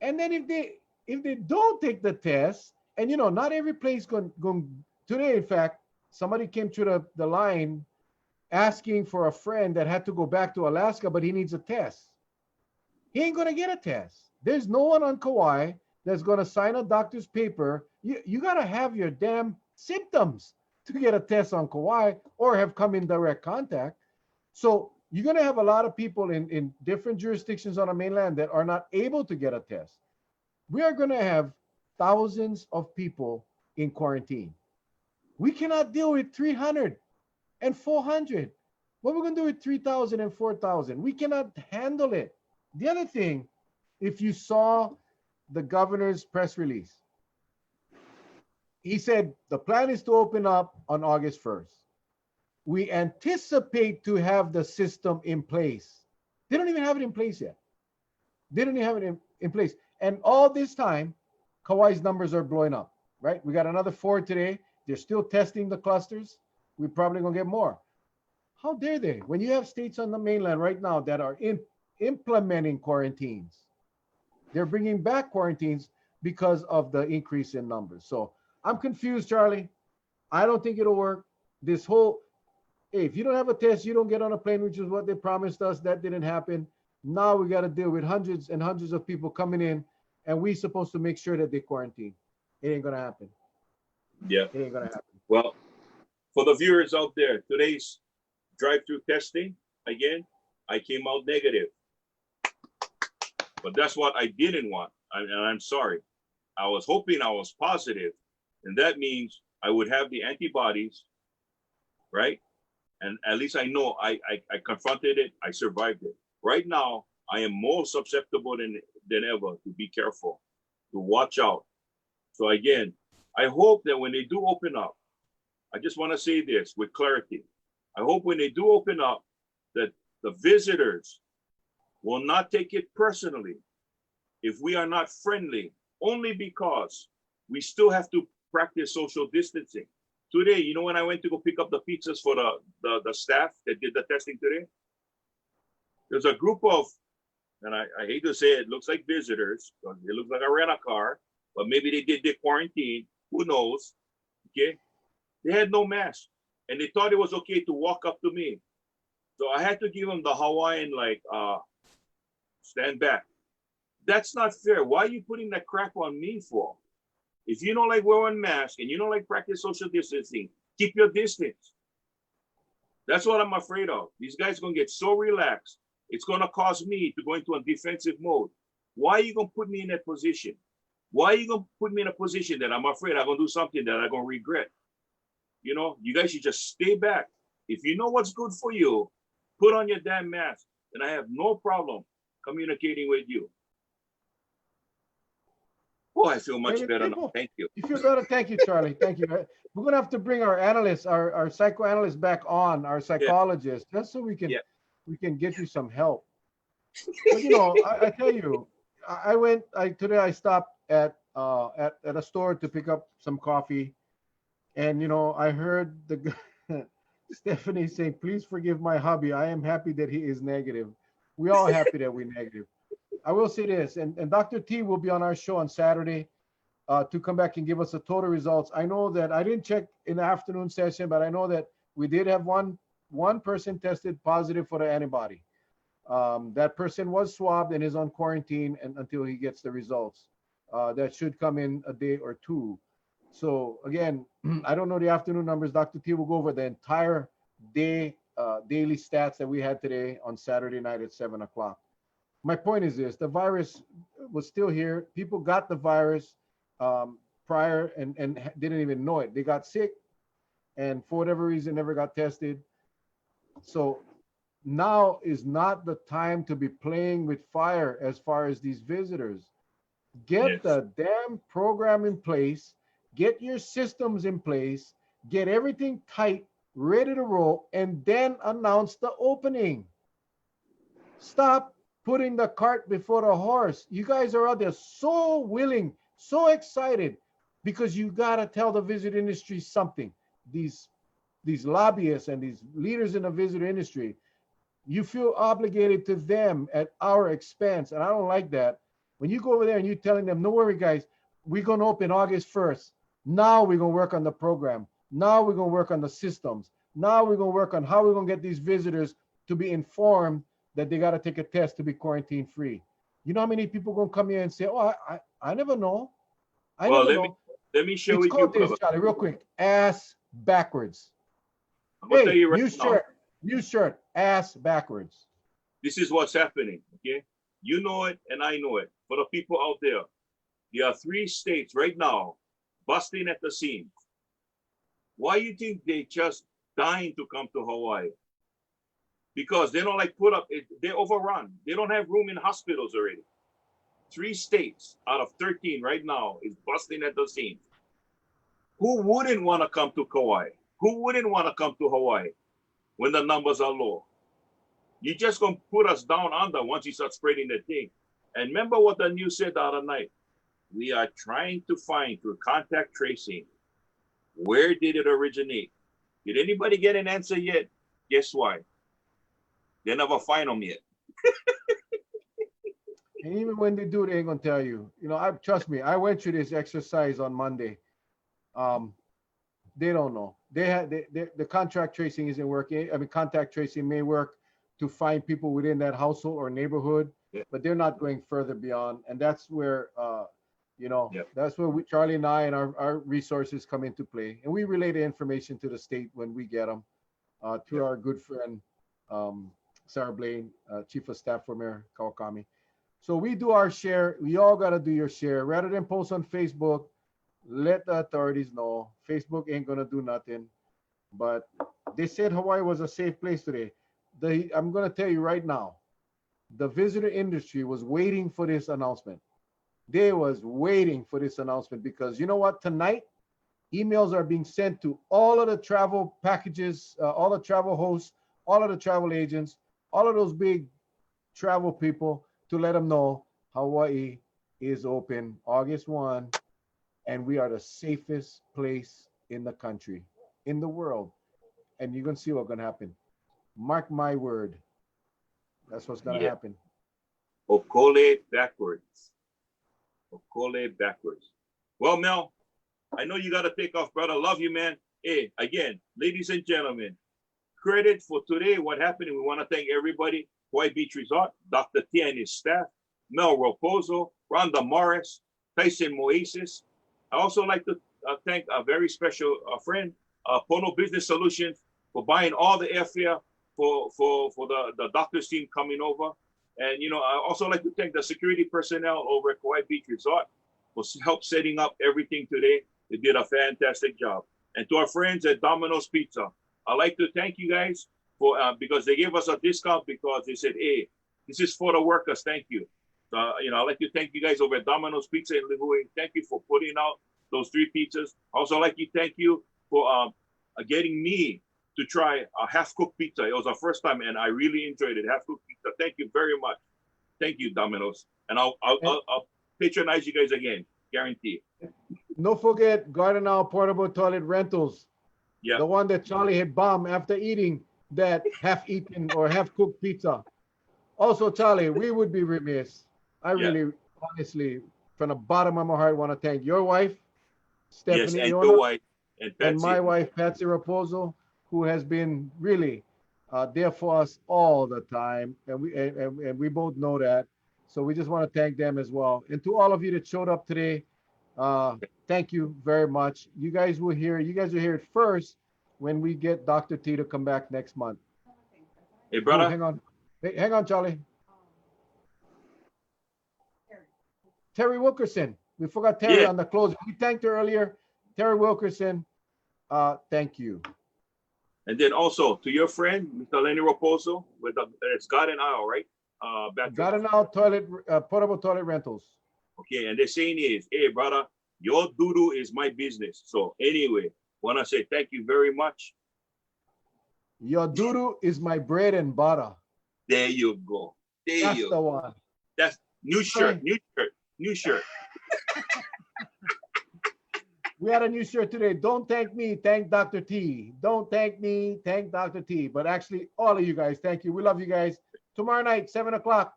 And then if they don't take the test, and not every place going today, in fact, somebody came through the line asking for a friend that had to go back to Alaska, but he needs a test. He ain't gonna get a test. There's no one on Kauai that's gonna sign a doctor's paper. You gotta have your damn symptoms to get a test on Kauai or have come in direct contact. So you're gonna have a lot of people in different jurisdictions on the mainland that are not able to get a test. We are gonna have thousands of people in quarantine. We cannot deal with 300 and 400. What are we going to do with 3,000 and 4,000? We cannot handle it. The other thing, if you saw the governor's press release, he said the plan is to open up on August 1st. We anticipate to have the system in place. They don't even have it in place yet. They don't even have it in place. And all this time, Kauai's numbers are blowing up, right? We got another 4 today. They're still testing the clusters. We're probably going to get more. How dare they? When you have states on the mainland right now that are implementing quarantines, they're bringing back quarantines because of the increase in numbers. So I'm confused, Charlie. I don't think it'll work. This whole, hey, if you don't have a test, you don't get on a plane, which is what they promised us. That didn't happen. Now we got to deal with hundreds and hundreds of people coming in, and we're supposed to make sure that they quarantine. It ain't going to happen. Yeah. It ain't going to happen. Well, for the viewers out there, today's drive-through testing, again, I came out negative. But that's what I didn't want, and I'm sorry. I was hoping I was positive, and that means I would have the antibodies, right? And at least I know I confronted it, I survived it. Right now, I am more susceptible than ever to be careful, to watch out. So again, I hope that when they do open up, I just want to say this with clarity. I hope when they do open up that the visitors will not take it personally if we are not friendly, only because we still have to practice social distancing. Today, you know, when I went to go pick up the pizzas for the staff that did the testing today, there's a group of, and I hate to say it, looks like visitors. It looks like I ran a car, but maybe they did their quarantine. Who knows? Okay. They had no mask and they thought it was okay to walk up to me. So I had to give them the Hawaiian, like, stand back. That's not fair. Why are you putting that crap on me for? If you don't like wearing masks and you don't like practice social distancing, keep your distance. That's what I'm afraid of. These guys are going to get so relaxed. It's going to cause me to go into a defensive mode. Why are you going to put me in that position? Why are you going to put me in a position that I'm afraid I'm going to do something that I'm going to regret? You know, you guys should just stay back. If you know what's good for you, put on your damn mask. And I have no problem communicating with you. Oh, I feel much better now. Thank you. You feel better? Thank you, Charlie. Thank you. We're going to have to bring our analysts, our psychoanalysts back on, our psychologists, just so we can get you some help. But, you know, I tell you, today I stopped at a store to pick up some coffee. And, you know, I heard Stephanie saying, please forgive my hubby. I am happy that he is negative. We all happy that we're negative. I will say this, and Dr. T will be on our show on Saturday to come back and give us the total results. I know that I didn't check in the afternoon session, but I know that we did have one person tested positive for the antibody. That person was swabbed and is on quarantine until he gets the results. That should come in a day or two. So again, I don't know the afternoon numbers. Dr. T will go over the entire day, daily stats that we had today on Saturday night at 7 o'clock. My point is this: the virus was still here. People got the virus prior and didn't even know it. They got sick and for whatever reason never got tested. So now is not the time to be playing with fire as far as these visitors. Get the damn program in place, get your systems in place, get everything tight, ready to roll, and then announce the opening. Stop putting the cart before the horse. You guys are out there so willing, so excited, because you got to tell the visit industry something. These lobbyists and these leaders in the visit industry, you feel obligated to them at our expense. And I don't like that. When you go over there and you're telling them, no worry, guys, we're going to open August 1st. Now we're going to work on the program. Now we're going to work on the systems. Now we're going to work on how we're going to get these visitors to be informed that they got to take a test to be quarantine free. You know how many people going to come here and say, oh, I never know. Let me show it's you. Called this, Charlie, real quick. Ass backwards. I'm going to tell you right now. New shirt, ass backwards. This is what's happening, okay? You know it and I know it. For the people out there are 3 states right now busting at the seams. Why you think they just dying to come to Hawaii? Because they don't like put up, they're overrun. They don't have room in hospitals already. 3 states out of 13 right now is busting at the seams. Who wouldn't want to come to Kauai? Who wouldn't want to come to Hawaii when the numbers are low? You're just going to put us down under once you start spreading the thing. And remember what the news said the other night. We are trying to find through contact tracing, where did it originate? Did anybody get an answer yet? Guess why? They never find them yet. And even when they do, they ain't gonna tell you. You know, trust me, I went through this exercise on Monday. They don't know. The contact tracing isn't working. I mean, contact tracing may work to find people within that household or neighborhood, but they're not going further beyond. And that's where, that's where Charlie and I and our resources come into play. And we relay the information to the state when we get them to our good friend, Sarah Blaine, Chief of Staff for Mayor Kawakami. So we do our share. We all got to do your share. Rather than post on Facebook, let the authorities know. Facebook ain't going to do nothing. But They said Hawaii was a safe place today. I'm going to tell you right now, the visitor industry was waiting for this announcement. They was waiting for this announcement because you know what? Tonight, emails are being sent to all of the travel packages, all the travel hosts, all of the travel agents, all of those big travel people to let them know Hawaii is open August 1, and we are the safest place in the country, in the world. And you're going to see what's going to happen. Mark my word. That's what's going to happen. Okole backwards. Okole backwards. Well, Mel, I know you got to take off, brother. Love you, man. Hey, again, ladies and gentlemen, credit for today, what happened. And we want to thank everybody. Hawaii Beach Resort, Dr. T and his staff, Mel Raposo, Rhonda Morris, Tyson Moises. I also like to thank a very special friend, Pono Business Solutions, for buying all the airfare for the doctor's team coming over. And, you know, I also like to thank the security personnel over at Hawaii Beach Resort for help setting up everything today. They did a fantastic job. And to our friends at Domino's Pizza, I'd like to thank you guys for because they gave us a discount because they said, hey, this is for the workers. Thank you. You know, I'd like to thank you guys over at Domino's Pizza in Lihue. Thank you for putting out those 3 pizzas. Also, I'd like to thank you for getting me to try a half-cooked pizza. It was our first time, and I really enjoyed it. Half-cooked pizza. Thank you very much. Thank you, Domino's. And I'll patronize you guys again. Guarantee. Don't forget Gardenal Portable Toilet Rentals. Yeah. The one that Charlie had bombed after eating that half-eaten or half-cooked pizza. Also, Charlie, we would be remiss. I really, honestly, from the bottom of my heart, want to thank your wife, Stephanie, yes, and Iona, your wife, and Patsy. and my wife, Patsy Raposo, who has been really there for us all the time, and we both know that. So we just want to thank them as well. And to all of you that showed up today, thank you very much. You guys will hear it first when we get Dr. T to come back next month. Hey, brother. Oh, hang on. Hey, hang on, Charlie. Terry Wilkerson. We forgot Terry on the close. We thanked her earlier. Terry Wilkerson, thank you. And then also to your friend, Mr. Lenny Raposo, with it's Garden Isle, right? Garden Isle toilet, portable toilet rentals. Okay, and the saying is, hey, brother, your doo-doo is my business. So anyway, want to say thank you very much. Your doo-doo is my bread and butter. There you go. That's the one. That's new shirt, new shirt. We had a new shirt today. Don't thank me, thank Dr. T. Don't thank me, thank Dr. T. But actually, all of you guys, thank you. We love you guys. Tomorrow night, 7 o'clock.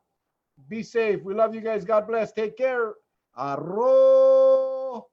Be safe. We love you guys. God bless. Take care. Aloha.